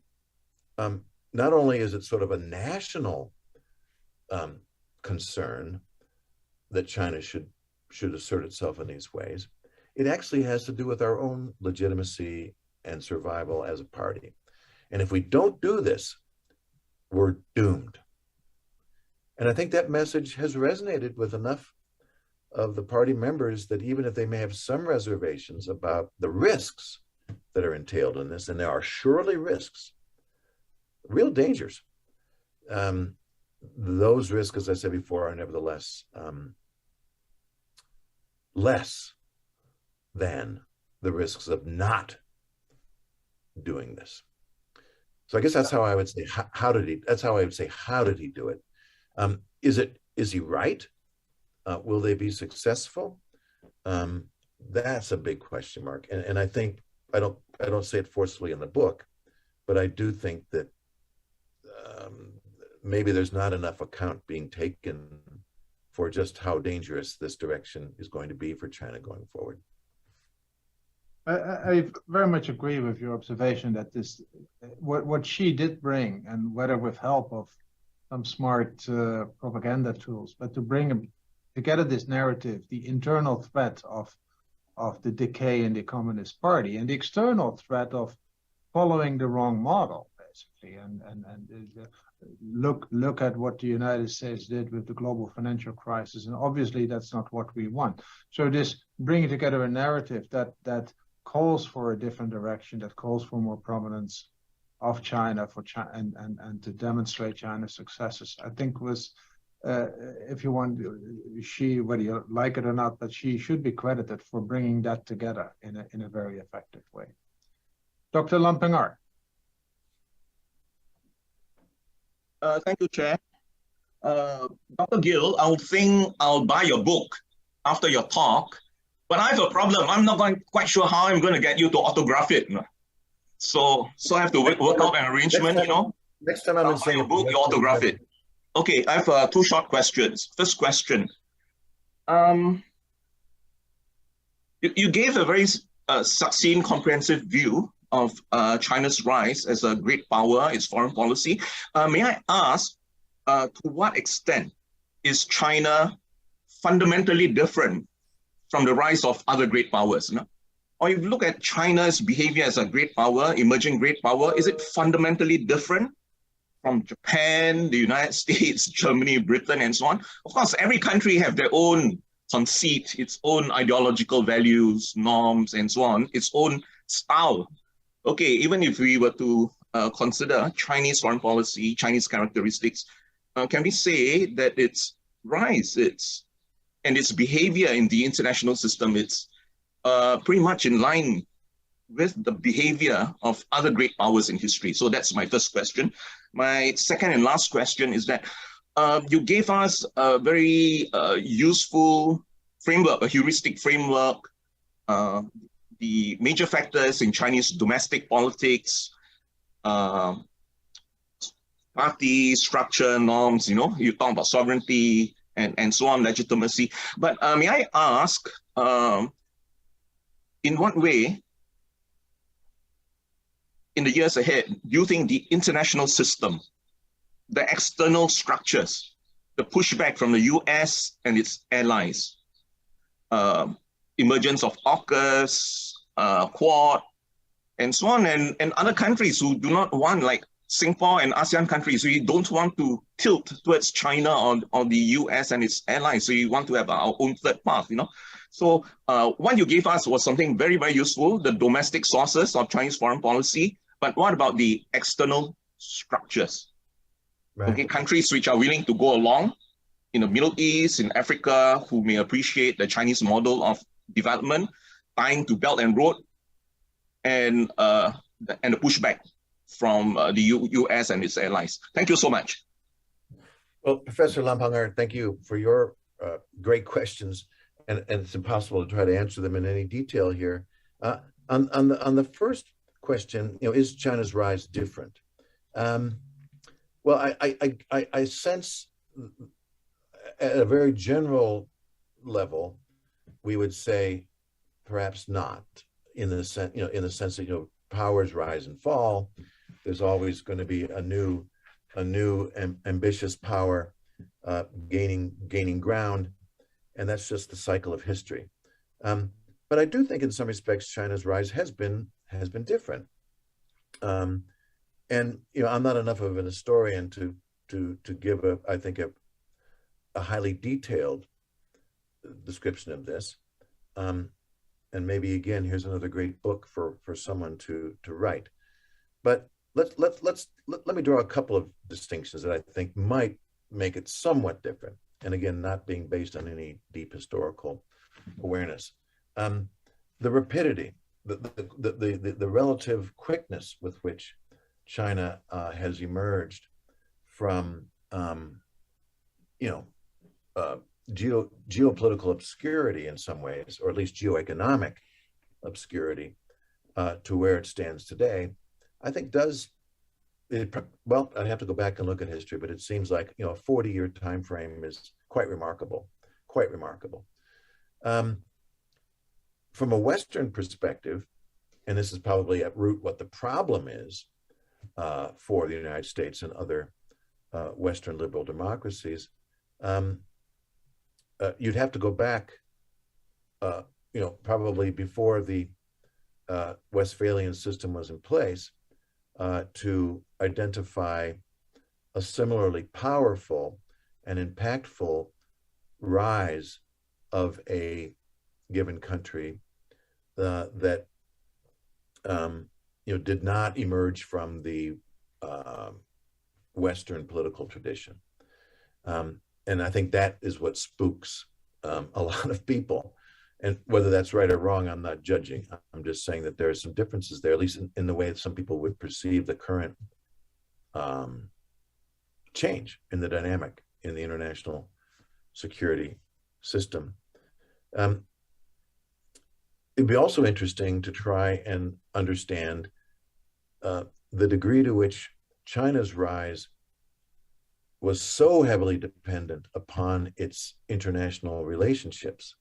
not only is it sort of a national concern that China should assert itself in these ways, it actually has to do with our own legitimacy and survival as a party. And if we don't do this, we're doomed. And I think that message has resonated with enough of the party members that even if they may have some reservations about the risks that are entailed in this, and there are surely risks, real dangers, those risks, as I said before, are nevertheless less than the risks of not doing this. So I guess that's how I would say, how did he do it? Is he right? Will they be successful? That's a big question mark. And I think, I don't say it forcefully in the book, but I do think that maybe there's not enough account being taken for just how dangerous this direction is going to be for China going forward. I very much agree with your observation that what Xi did bring, and whether with help of some smart propaganda tools, but to bring together this narrative, the internal threat of the decay in the Communist Party and the external threat of following the wrong model, basically, and look at what the United States did with the global financial crisis, and obviously that's not what we want. So this bringing together a narrative that calls for a different direction, that calls for more prominence of China and to demonstrate China's successes, I think was, if you want, Xi, whether you like it or not, but Xi should be credited for bringing that together in a very effective way. Dr. Lampengar. Thank you, Chair. Dr. Gill, I'll buy your book after your talk, but I have a problem. I'm not quite sure how I'm going to get you to autograph it. So I have to work out an arrangement, Next time I'm in Singapore, your book, you autograph it. Okay, I have two short questions. First question. You gave a very succinct, comprehensive view of China's rise as a great power, its foreign policy. May I ask, to what extent is China fundamentally different from the rise of other great powers? Or if you look at China's behavior as a great power, emerging great power, is it fundamentally different from Japan, the United States, Germany, Britain, and so on? Of course, every country have their own conceit, its own ideological values, norms, and so on, its own style. Okay, even if we were to consider Chinese foreign policy, Chinese characteristics, can we say that its rise, and its behavior in the international system, it's pretty much in line with the behavior of other great powers in history? So that's my first question. My second and last question is that you gave us a very useful framework, a heuristic framework, the major factors in Chinese domestic politics, party structure, norms, you talk about sovereignty and so on, legitimacy. But may I ask, in what way, in the years ahead, do you think the international system, the external structures, the pushback from the US and its allies, emergence of AUKUS, Quad, and so on, and other countries who do not want, like Singapore and ASEAN countries, we don't want to tilt towards China or the US and its allies. So we want to have our own third path, you know. So what you gave us was something very, very useful, the domestic sources of Chinese foreign policy. But what about the external structures? Right. Okay, countries which are willing to go along in the Middle East, in Africa, who may appreciate the Chinese model of development, tying to Belt and Road, and the pushback from the US and its allies. Thank you so much. Well, Professor Lam Hung-er, thank you for your great questions, and it's impossible to try to answer them in any detail here. On the first question, you know, is China's rise different? Well, I sense at a very general level, we would say perhaps not, in the sense, you know, in the sense that, you know, powers rise and fall. There's always going to be a new ambitious power gaining ground, and that's just the cycle of history. But I do think, in some respects, China's rise has been different. And you know, I'm not enough of an historian to give I think a highly detailed description of this. And maybe again, here's another great book for someone to write. But let me draw a couple of distinctions that I think might make it somewhat different. And again, not being based on any deep historical awareness. The rapidity, the relative quickness with which China has emerged from, you know, geopolitical obscurity in some ways, or at least geoeconomic obscurity, to where it stands today, I think well, I'd have to go back and look at history, but it seems like, you know, a 40-year time frame is quite remarkable, quite remarkable. From a Western perspective, and this is probably at root what the problem is for the United States and other Western liberal democracies, you'd have to go back, you know, probably before the Westphalian system was in place, to identify a similarly powerful and impactful rise of a given country that you know, did not emerge from the Western political tradition. And I think that is what spooks a lot of people. And whether that's right or wrong, I'm not judging. I'm just saying that there are some differences there, at least in the way that some people would perceive the current change in the dynamic in the international security system. It'd be also interesting to try and understand the degree to which China's rise was so heavily dependent upon its international relationships,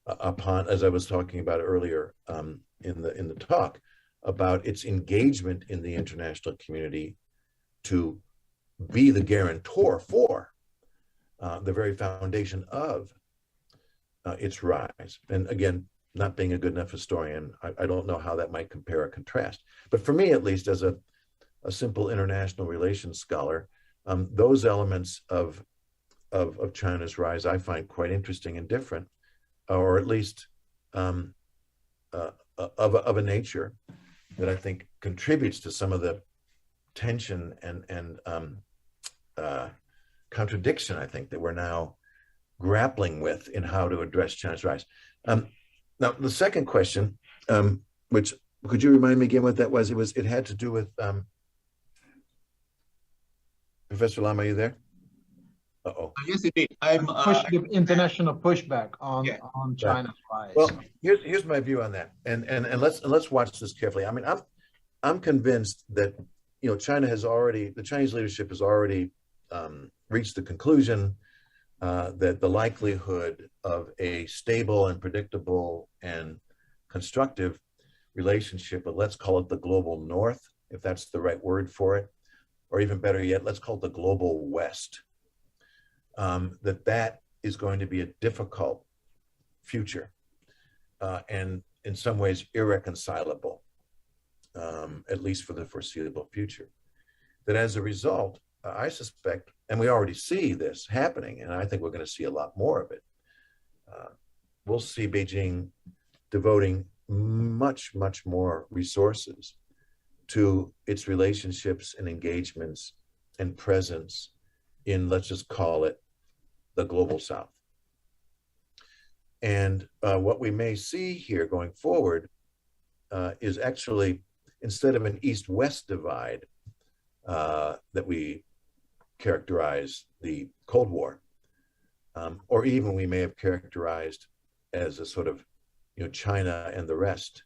upon, as I was talking about earlier in the talk, about its engagement in the international community to be the guarantor for the very foundation of its rise. And again, not being a good enough historian, I don't know how that might compare or contrast. But for me, at least, as a simple international relations scholar, those elements of China's rise I find quite interesting and different, or at least of a nature that I think contributes to some of the tension and contradiction, I think, that we're now grappling with in how to address China's rise. Now, the second question, which, could you remind me again what that was? It had to do with, Professor Lam, are you there? Uh-oh. Yes, indeed. I'm international pushback on China's rise. Well, here's my view on that, and let's watch this carefully. I mean, I'm convinced that, you know, the Chinese leadership has already reached the conclusion that the likelihood of a stable and predictable and constructive relationship, but let's call it the global North, if that's the right word for it, or even better yet, let's call it the global West, that is going to be a difficult future and in some ways irreconcilable, at least for the foreseeable future. That as a result, I suspect, and we already see this happening, and I think we're going to see a lot more of it, we'll see Beijing devoting much, much more resources to its relationships and engagements and presence in, let's just call it, the global South. And what we may see here going forward is actually, instead of an East-West divide that we characterize the Cold War, or even we may have characterized as a sort of, China and the rest,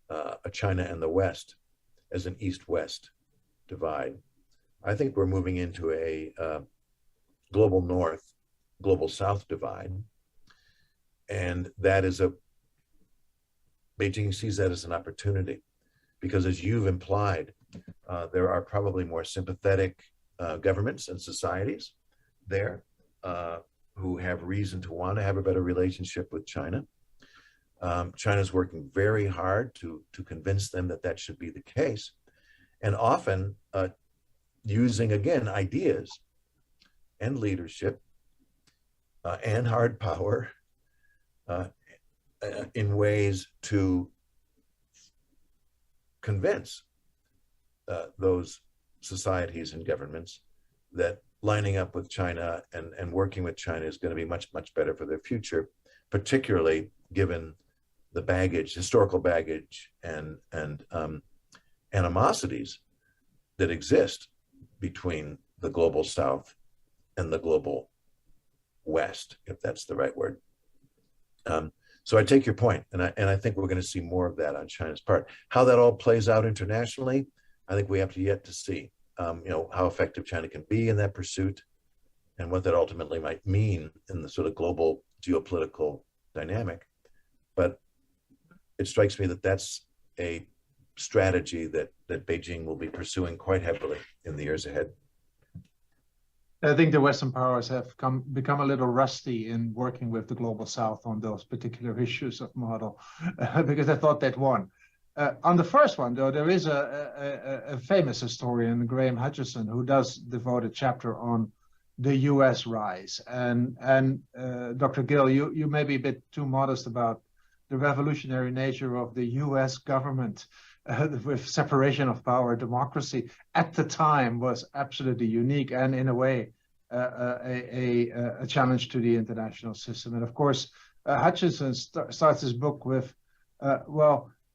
a China and the West as an East-West divide. I think we're moving into a global North, global South divide. And that is Beijing sees that as an opportunity, because as you've implied, there are probably more sympathetic governments and societies there who have reason to want to have a better relationship with China. China's working very hard to convince them that that should be the case, and often using, again, ideas and leadership and hard power in ways to convince those societies and governments that lining up with China and working with China is going to be much, much better for their future, particularly given the baggage, historical baggage, and animosities that exist between the global South and the global West, if that's the right word. So I take your point, and I think we're going to see more of that on China's part. How that all plays out internationally, I think we have yet to see. How effective China can be in that pursuit, and what that ultimately might mean in the sort of global geopolitical dynamic. But it strikes me that that's a strategy that Beijing will be pursuing quite heavily in the years ahead. I think the Western powers have become a little rusty in working with the global South on those particular issues of model, because I thought that won. On the first one, though, there is a famous historian, Graham Hutchison, who does devote a chapter on the U.S. rise. And Dr. Gill, you may be a bit too modest about the revolutionary nature of the U.S. government with separation of power, democracy at the time was absolutely unique and in a way a challenge to the international system. And of course, Hutchison starts his book with,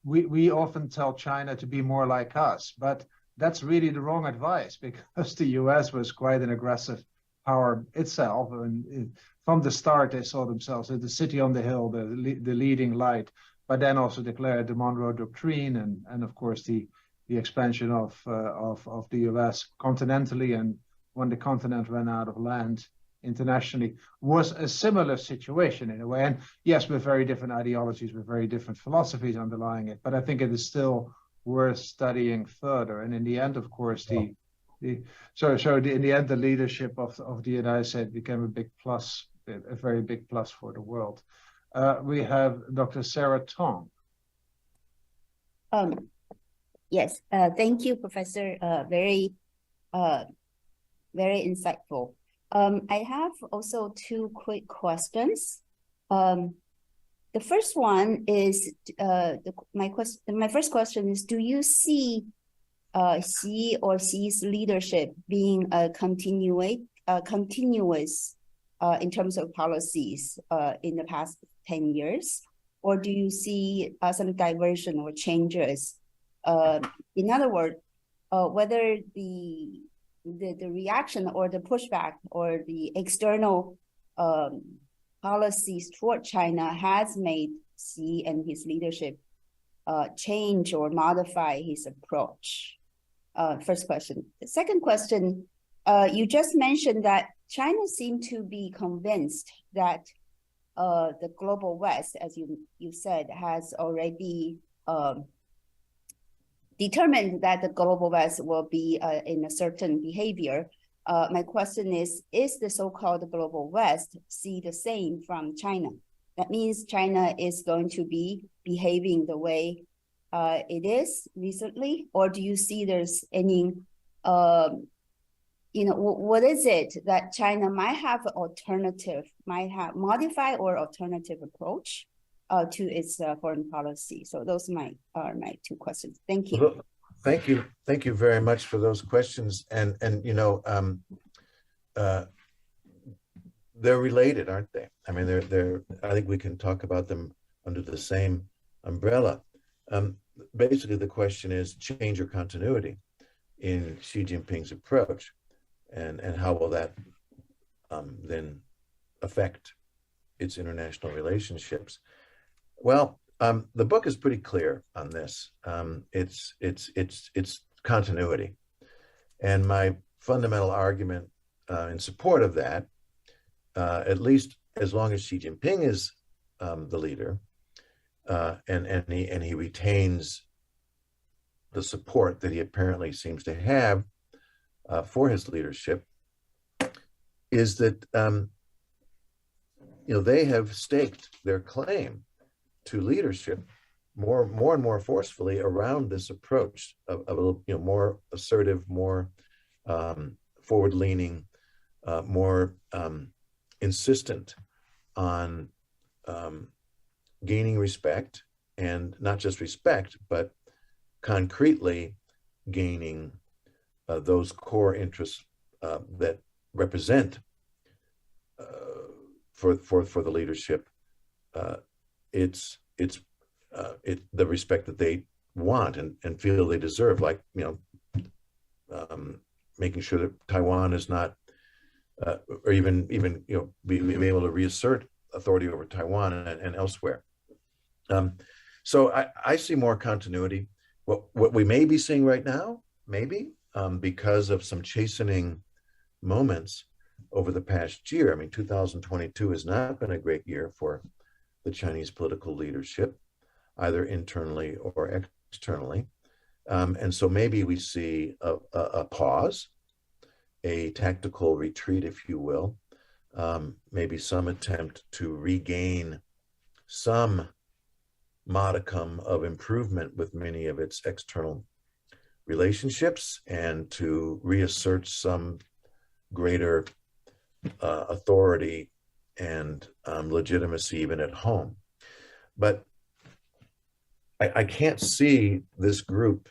we often tell China to be more like us, but that's really the wrong advice, because the U.S. was quite an aggressive power itself. And from the start, they saw themselves as the city on the hill, the leading light, but then also declared the Monroe Doctrine and of course the expansion of the U.S. continentally, and when the continent ran out of land internationally, was a similar situation in a way. And yes, with very different ideologies, with very different philosophies underlying it, but I think it is still worth studying further. And in the end, of course, in the end, the leadership of the United States became a big plus, a very big plus for the world. We have Dr. Sarah Tong. Yes, thank you, Professor. Very insightful. I have also two quick questions. The first one is my first question is: do you see Xi or Xi's leadership being continuous in terms of policies in the past 10 years, or do you see some diversion or changes? In other words, whether the reaction or the pushback or the external policies toward China has made Xi and his leadership change or modify his approach? First question. The second question, you just mentioned that China seemed to be convinced that the global West, as you said, has already determined that the global West will be in a certain behavior. My question is the so-called global West see the same from China? That means China is going to be behaving the way it is recently, or do you see there's any, what is it that China might have alternative, might have modified or alternative approach to its foreign policy? So those are my two questions. Thank you. Well, thank you very much for those questions. And they're related, aren't they? I mean, I think we can talk about them under the same umbrella. Basically, the question is change or continuity in Xi Jinping's approach, and how will that then affect its international relationships? Well, the book is pretty clear on this. It's continuity, and my fundamental argument in support of that, at least as long as Xi Jinping is the leader, and he retains the support that he apparently seems to have for his leadership, is that they have staked their claim to leadership more and more forcefully around this approach of more assertive, more forward-leaning, more insistent on gaining respect, and not just respect, but concretely gaining those core interests that represent for the leadership the respect that they want and feel they deserve, like making sure that Taiwan is not or even be able to reassert authority over Taiwan and elsewhere. So I see more continuity. What we may be seeing right now, maybe because of some chastening moments over the past year. I mean, 2022 has not been a great year for the Chinese political leadership, either internally or externally. And so maybe we see a pause, a tactical retreat, if you will, maybe some attempt to regain some modicum of improvement with many of its external relationships, and to reassert some greater authority and legitimacy even at home. But I can't see this group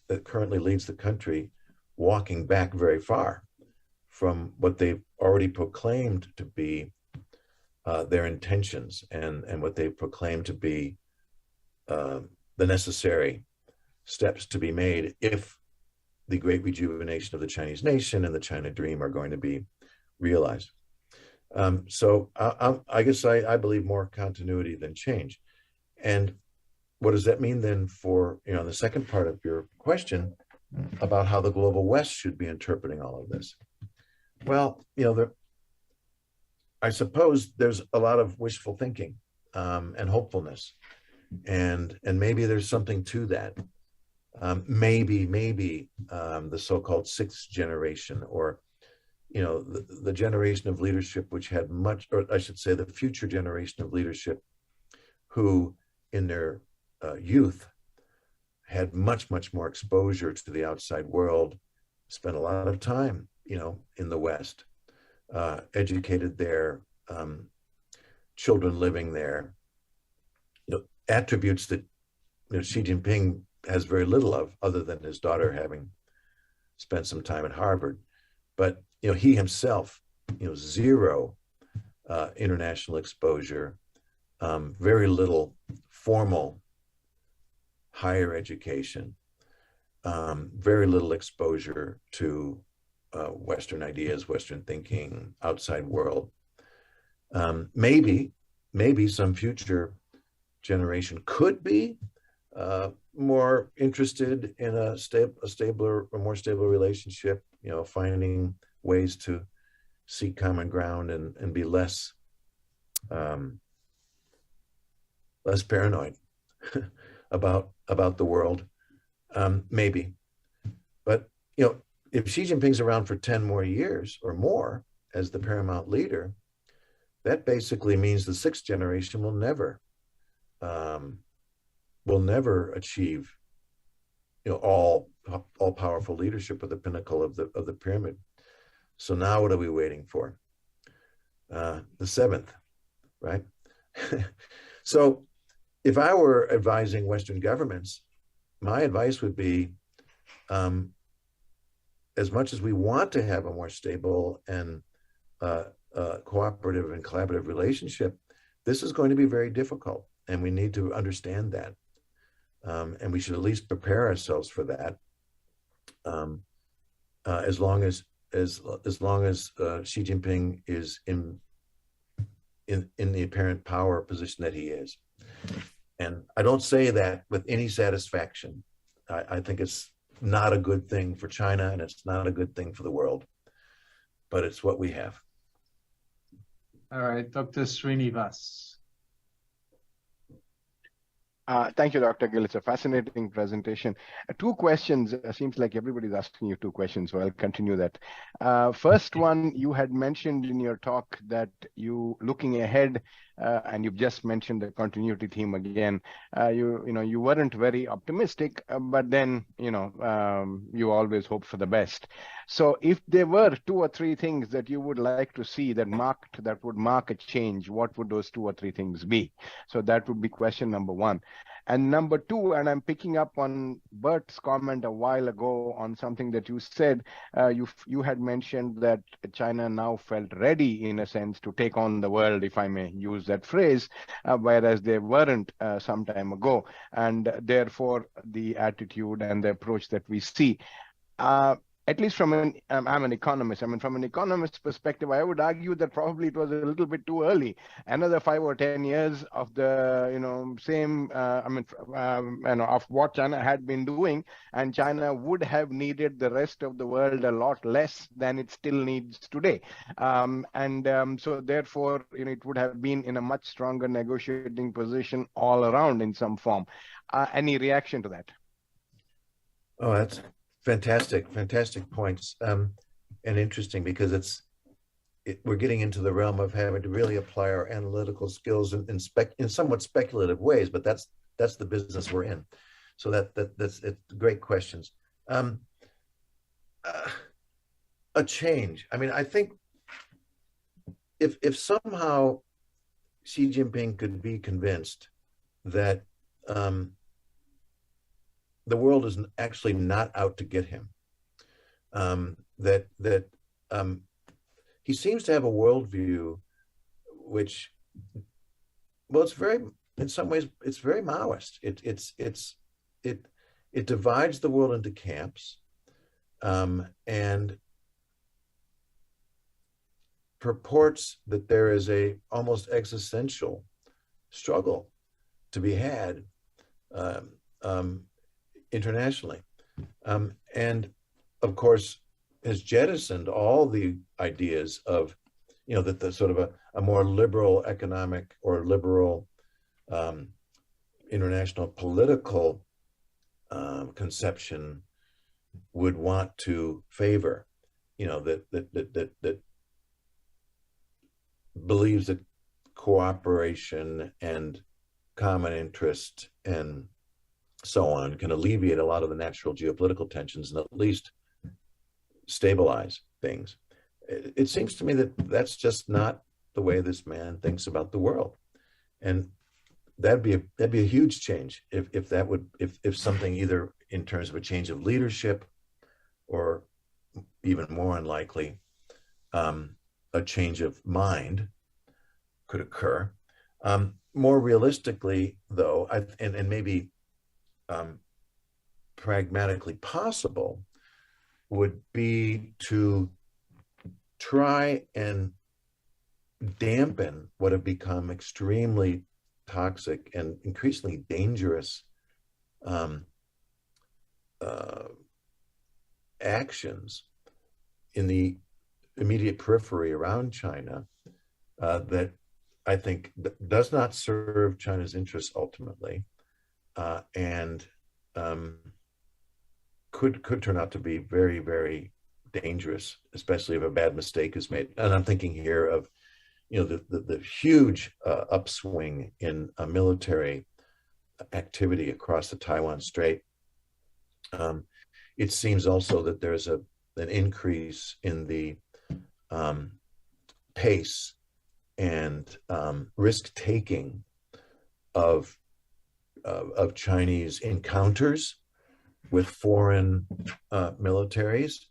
that currently leads the country walking back very far from what they've already proclaimed to be their intentions, and what they've proclaimed to be the necessary steps to be made if the great rejuvenation of the Chinese nation and the China dream are going to be realized. So I guess I believe more continuity than change. And what does that mean then for, the second part of your question about how the global West should be interpreting all of this? Well, I suppose there's a lot of wishful thinking and hopefulness, and maybe there's something to that. Maybe the so-called sixth generation, or the generation of leadership which had much, or I should say the future generation of leadership, who in their youth had much more exposure to the outside world, spent a lot of time in the West, educated there, children living there, attributes that Xi Jinping has very little of, other than his daughter having spent some time at Harvard. But he himself, zero international exposure, very little formal higher education, very little exposure to Western ideas, Western thinking, outside world. Maybe some future generation could be more interested in a more stable relationship, finding ways to seek common ground and be less paranoid about the world, maybe. But if Xi Jinping's around for 10 more years or more as the paramount leader, that basically means the sixth generation will never achieve, all powerful leadership at the pinnacle of the pyramid. So now what are we waiting for? The seventh, right? So if I were advising Western governments, my advice would be, as much as we want to have a more stable and cooperative and collaborative relationship, this is going to be very difficult, and we need to understand that. And we should at least prepare ourselves for that. As long as Xi Jinping is in the apparent power position that he is. And I don't say that with any satisfaction. I think it's not a good thing for China, and it's not a good thing for the world, but it's what we have. All right, Dr. Srinivas. Thank you, Dr. Gill. It's a fascinating presentation. Two questions. Seems like everybody's asking you two questions, so I'll continue that. First one, you had mentioned in your talk that you looking ahead, and you've just mentioned the continuity theme again. You weren't very optimistic, but then you always hope for the best. So if there were two or three things that you would like to see that would mark a change, what would those two or three things be? So that would be question number one. And number two, and I'm picking up on Bert's comment a while ago on something that you said, you had mentioned that China now felt ready, in a sense, to take on the world, if I may use that phrase, whereas they weren't some time ago. And therefore, the attitude and the approach that we see, at least from I'm an economist. I mean, from an economist's perspective, I would argue that probably it was a little bit too early. Another 5 or 10 years of the, same, of what China had been doing, and China would have needed the rest of the world a lot less than it still needs today. So therefore, it would have been in a much stronger negotiating position all around in some form. Any reaction to that? Oh, that's fantastic points, and interesting, because we're getting into the realm of having to really apply our analytical skills in somewhat speculative ways, but that's the business we're in. So that's great questions. A change. I mean, I think if somehow Xi Jinping could be convinced that the world is actually not out to get him. He seems to have a worldview which, well, in some ways, it's very Maoist. It divides the world into camps, and purports that there is a almost existential struggle to be had internationally, and of course has jettisoned all the ideas of, that the sort of a more liberal economic or liberal international political conception would want to favor, that believes that cooperation and common interest and so on can alleviate a lot of the natural geopolitical tensions and at least stabilize things. It seems to me that that's just not the way this man thinks about the world, and that'd be a huge change if something, either in terms of a change of leadership, or even more unlikely, a change of mind could occur. More realistically, though, and maybe pragmatically possible, would be to try and dampen what have become extremely toxic and increasingly dangerous actions in the immediate periphery around China that I think does not serve China's interests ultimately, and could turn out to be very, very dangerous, especially if a bad mistake is made. And I'm thinking here of, the huge upswing in military activity across the Taiwan Strait. It seems also that there's an increase in the pace and risk-taking of Chinese encounters with foreign militaries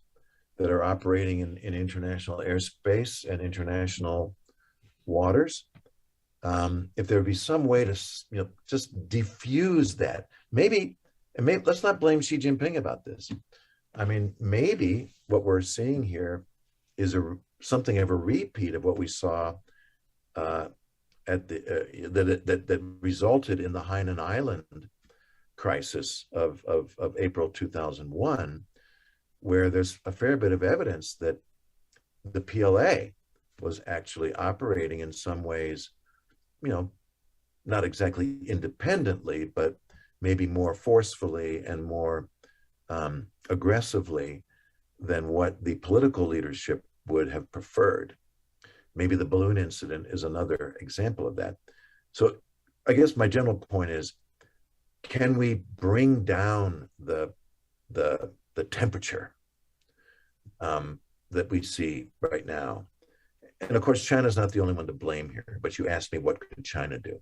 that are operating in international airspace and international waters. If there would be some way to, just diffuse that, maybe let's not blame Xi Jinping about this. I mean, maybe what we're seeing here is something of a repeat of what we saw that resulted in the Hainan Island crisis of April 2001, where there's a fair bit of evidence that the PLA was actually operating in some ways, not exactly independently, but maybe more forcefully and more aggressively than what the political leadership would have preferred. Maybe the balloon incident is another example of that. So I guess my general point is, can we bring down the temperature that we see right now? And of course, China's not the only one to blame here, but you asked me, what could China do?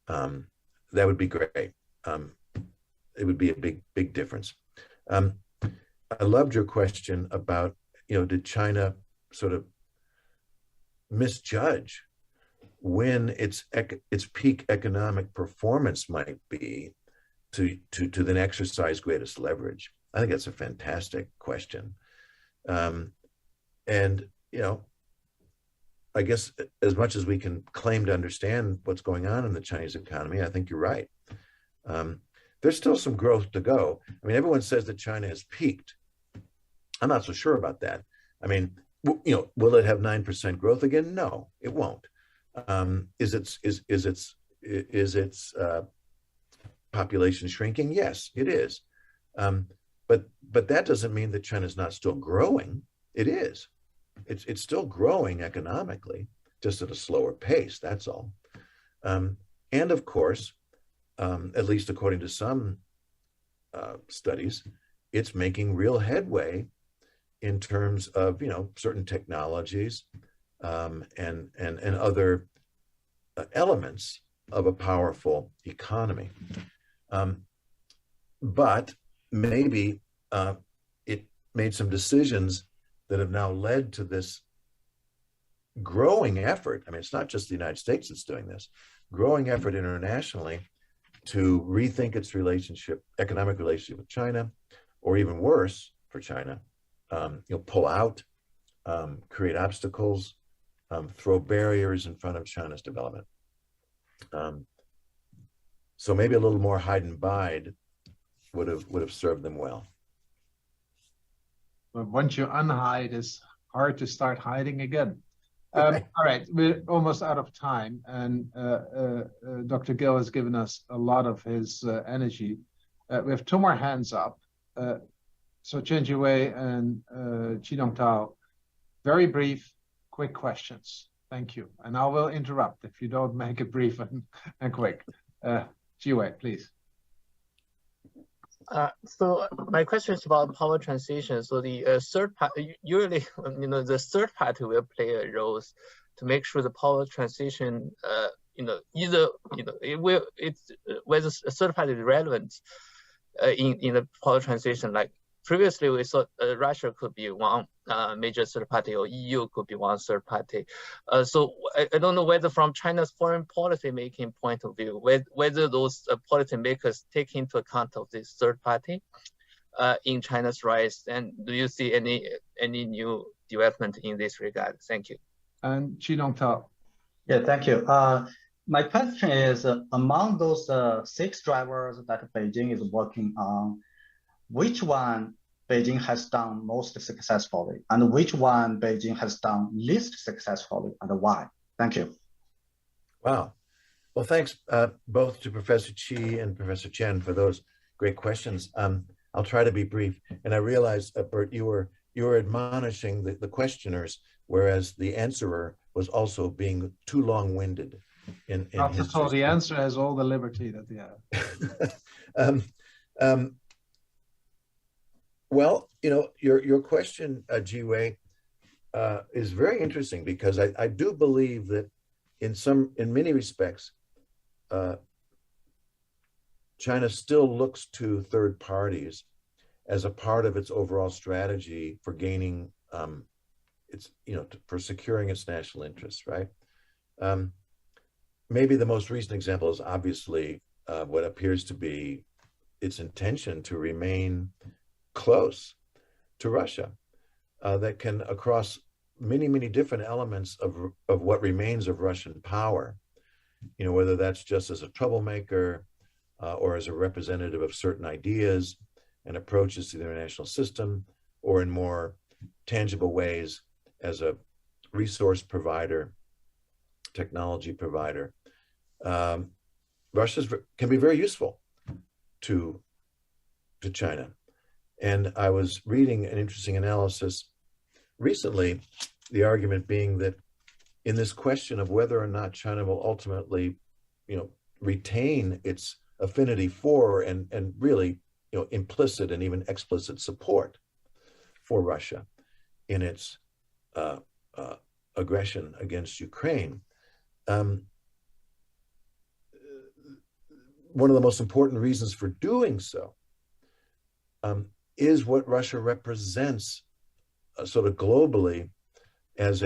That would be great. It would be a big difference. I loved your question about, did China sort of misjudge when its peak economic performance might be to then exercise greatest leverage? I think that's a fantastic question. And, I guess as much as we can claim to understand what's going on in the Chinese economy, I think you're right. There's still some growth to go. I mean, everyone says that China has peaked. I'm not so sure about that. I mean, will it have 9% growth again? No, it won't. Is its population shrinking? Yes, it is. But that doesn't mean that China's not still growing. It is. It's still growing economically, just at a slower pace, that's all. And of course, at least according to some studies, it's making real headway in terms of, certain technologies and other elements of a powerful economy. But maybe it made some decisions that have now led to this growing effort. I mean, it's not just the United States that's doing this, growing effort internationally to rethink its economic relationship with China, or even worse for China, pull out, create obstacles, throw barriers in front of China's development. So maybe a little more hide and bide would have served them well. But once you unhide, it's hard to start hiding again. All right, we're almost out of time, and Dr. Gill has given us a lot of his energy. We have two more hands up. So Chen Jiwei and Qi Dongtao, very brief, quick questions. Thank you. And I will interrupt if you don't make it brief and quick. Jiwei, please. So my question is about power transition. So the third party, usually, the third party will play a role to make sure the power transition, whether a third party is relevant in the power transition. Like previously, we thought Russia could be one major third party, or EU could be one third party. So I don't know whether from China's foreign policy making point of view, whether those policy makers take into account of this third party in China's rise, and do you see any new development in this regard? Thank you. And Qi Dongtao. Yeah, thank you. My question is, among those 6 drivers that Beijing is working on, which one Beijing has done most successfully, and which one Beijing has done least successfully, and why? Thank you. Wow. Well, thanks both to Professor Qi and Professor Chen for those great questions. I'll try to be brief. And I realize, Bert, you were you're admonishing the questioners, whereas the answerer was also being too long-winded in Not his at all. The answer has all the liberty that they have. Well, you know, your question, Jiwei, is very interesting, because I do believe that in many respects, China still looks to third parties as a part of its overall strategy for gaining its, you know, for securing its national interests, right? Maybe the most recent example is obviously what appears to be its intention to remain close to Russia, that can, across many, many different elements of what remains of Russian power, you know, whether that's just as a troublemaker or as a representative of certain ideas and approaches to the international system, or in more tangible ways as a resource provider, technology provider. Russia can be very useful to China. And I was reading an interesting analysis recently, the argument being that in this question of whether or not China will ultimately, you know, retain its affinity for and really, you know, implicit and even explicit support for Russia in its aggression against Ukraine, one of the most important reasons for doing so is what Russia represents sort of globally as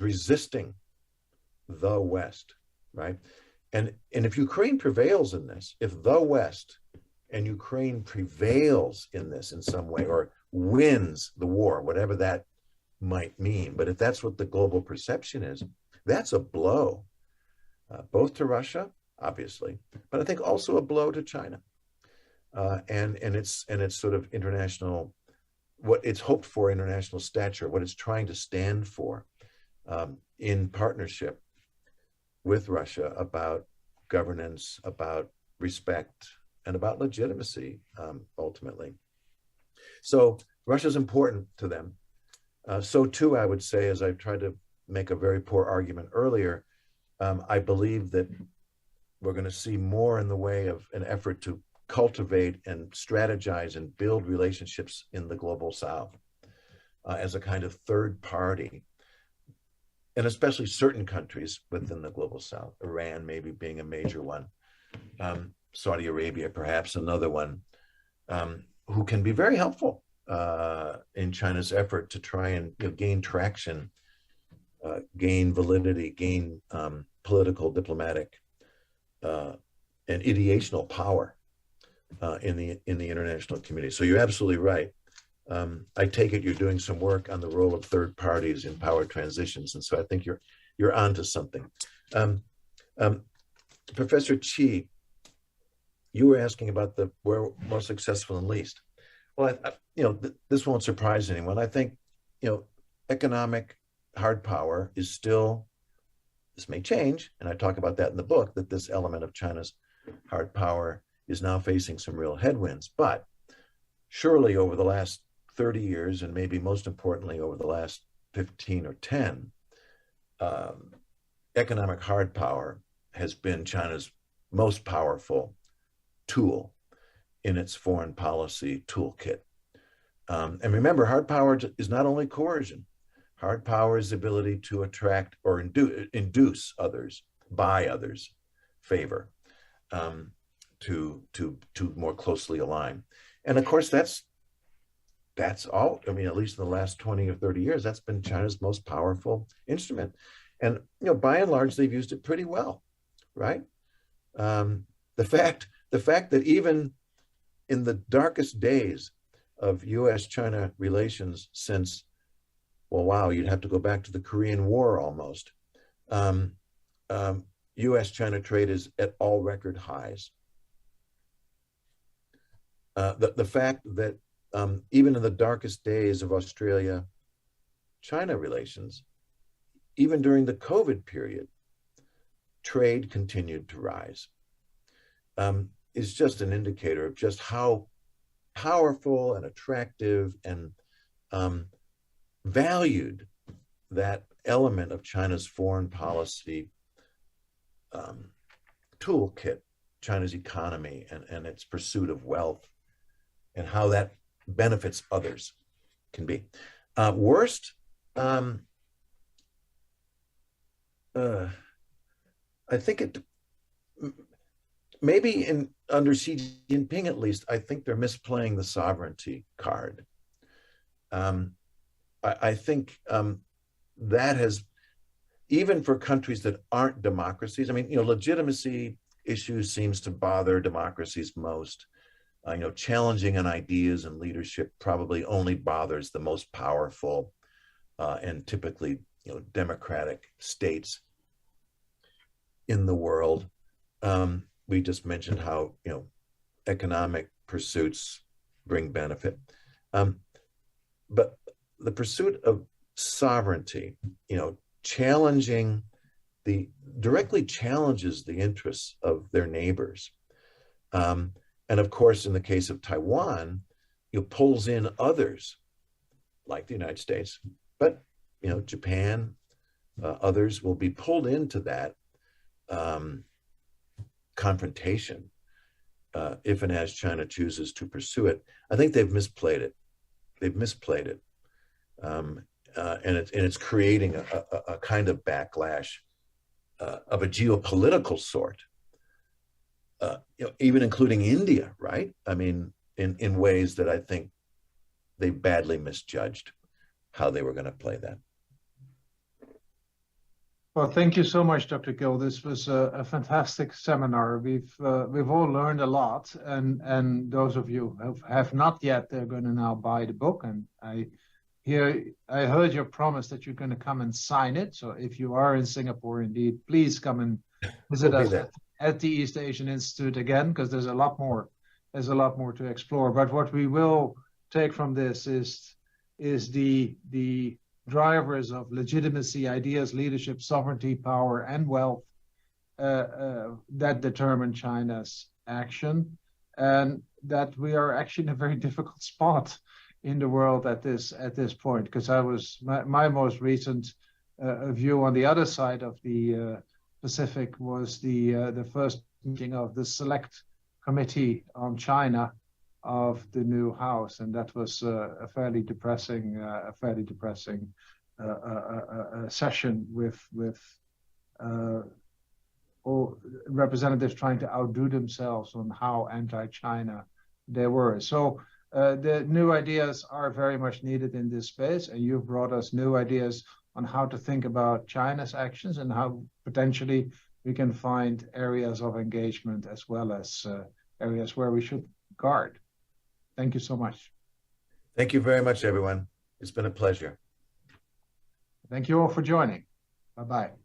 resisting the West, right? And if Ukraine prevails in this, if the West and Ukraine prevails in this in some way, or wins the war, whatever that might mean, but if that's what the global perception is, that's a blow, both to Russia, obviously, but I think also a blow to China, and its sort of international, what it's hoped for international stature, what it's trying to stand for in partnership with Russia about governance, about respect, and about legitimacy, ultimately. So Russia's important to them. So too, I would say, as I tried to make a very poor argument earlier, I believe that we're going to see more in the way of an effort to cultivate and strategize and build relationships in the global South as a kind of third party, and especially certain countries within the global South, Iran maybe being a major one, Saudi Arabia perhaps another one, who can be very helpful in China's effort to try and, you know, gain traction, gain validity, gain political, diplomatic, and ideational power in the international community. So you're absolutely right. I take it you're doing some work on the role of third parties in power transitions, and so I think you're onto something. Professor Qi, you were asking about where most successful and least. Well, you know, this won't surprise anyone. I think, you know, economic hard power is still, this may change, and I talk about that in the book, that this element of China's hard power is now facing some real headwinds. But surely over the last 30 years, and maybe most importantly over the last 15 or 10, economic hard power has been China's most powerful tool in its foreign policy toolkit. And remember, hard power is not only coercion. Hard power is the ability to attract or induce others, by others' favor, to more closely align. And of course, that's all, I mean, at least in the last 20 or 30 years, that's been China's most powerful instrument. And, you know, by and large, they've used it pretty well, right? The fact that even in the darkest days of US-China relations since, well, wow, you'd have to go back to the Korean War almost. US-China trade is at all record highs. The fact that even in the darkest days of Australia-China relations, even during the COVID period, trade continued to rise, is just an indicator of just how powerful and attractive and valued that element of China's foreign policy toolkit, China's economy and its pursuit of wealth, and how that benefits others can be. Worst, I think maybe under Xi Jinping at least, I think they're misplaying the sovereignty card. I think that has, even for countries that aren't democracies, I mean, legitimacy issues seems to bother democracies most. Challenging on ideas and leadership probably only bothers the most powerful and typically, democratic states in the world. We just mentioned how, economic pursuits bring benefit. But the pursuit of sovereignty, directly challenges the interests of their neighbors. And of course, in the case of Taiwan, pulls in others like the United States, but, Japan, others will be pulled into that confrontation if and as China chooses to pursue it. I think they've misplayed it. And it's creating a kind of backlash of a geopolitical sort, even including India, right? I mean, in ways that I think they badly misjudged how they were going to play that. Well, thank you so much, Dr. Gill. This was a fantastic seminar. We've all learned a lot, and those of you who have not yet, they're going to now buy the book. And I heard your promise that you're going to come and sign it. So if you are in Singapore, indeed, please come and visit us at the East Asian Institute again, because there's a lot more to explore. But what we will take from this is the drivers of legitimacy, ideas, leadership, sovereignty, power, and wealth that determine China's action, and that we are actually in a very difficult spot in the world at this point. Because my most recent view on the other side of the Pacific was the first meeting of the Select Committee on China of the new House, and that was a fairly depressing session with all representatives trying to outdo themselves on how anti-China they were. So the new ideas are very much needed in this space, and you've brought us new ideas on how to think about China's actions and how potentially we can find areas of engagement as well as areas where we should guard. Thank you so much. Thank you very much, everyone. It's been a pleasure. Thank you all for joining. Bye-bye.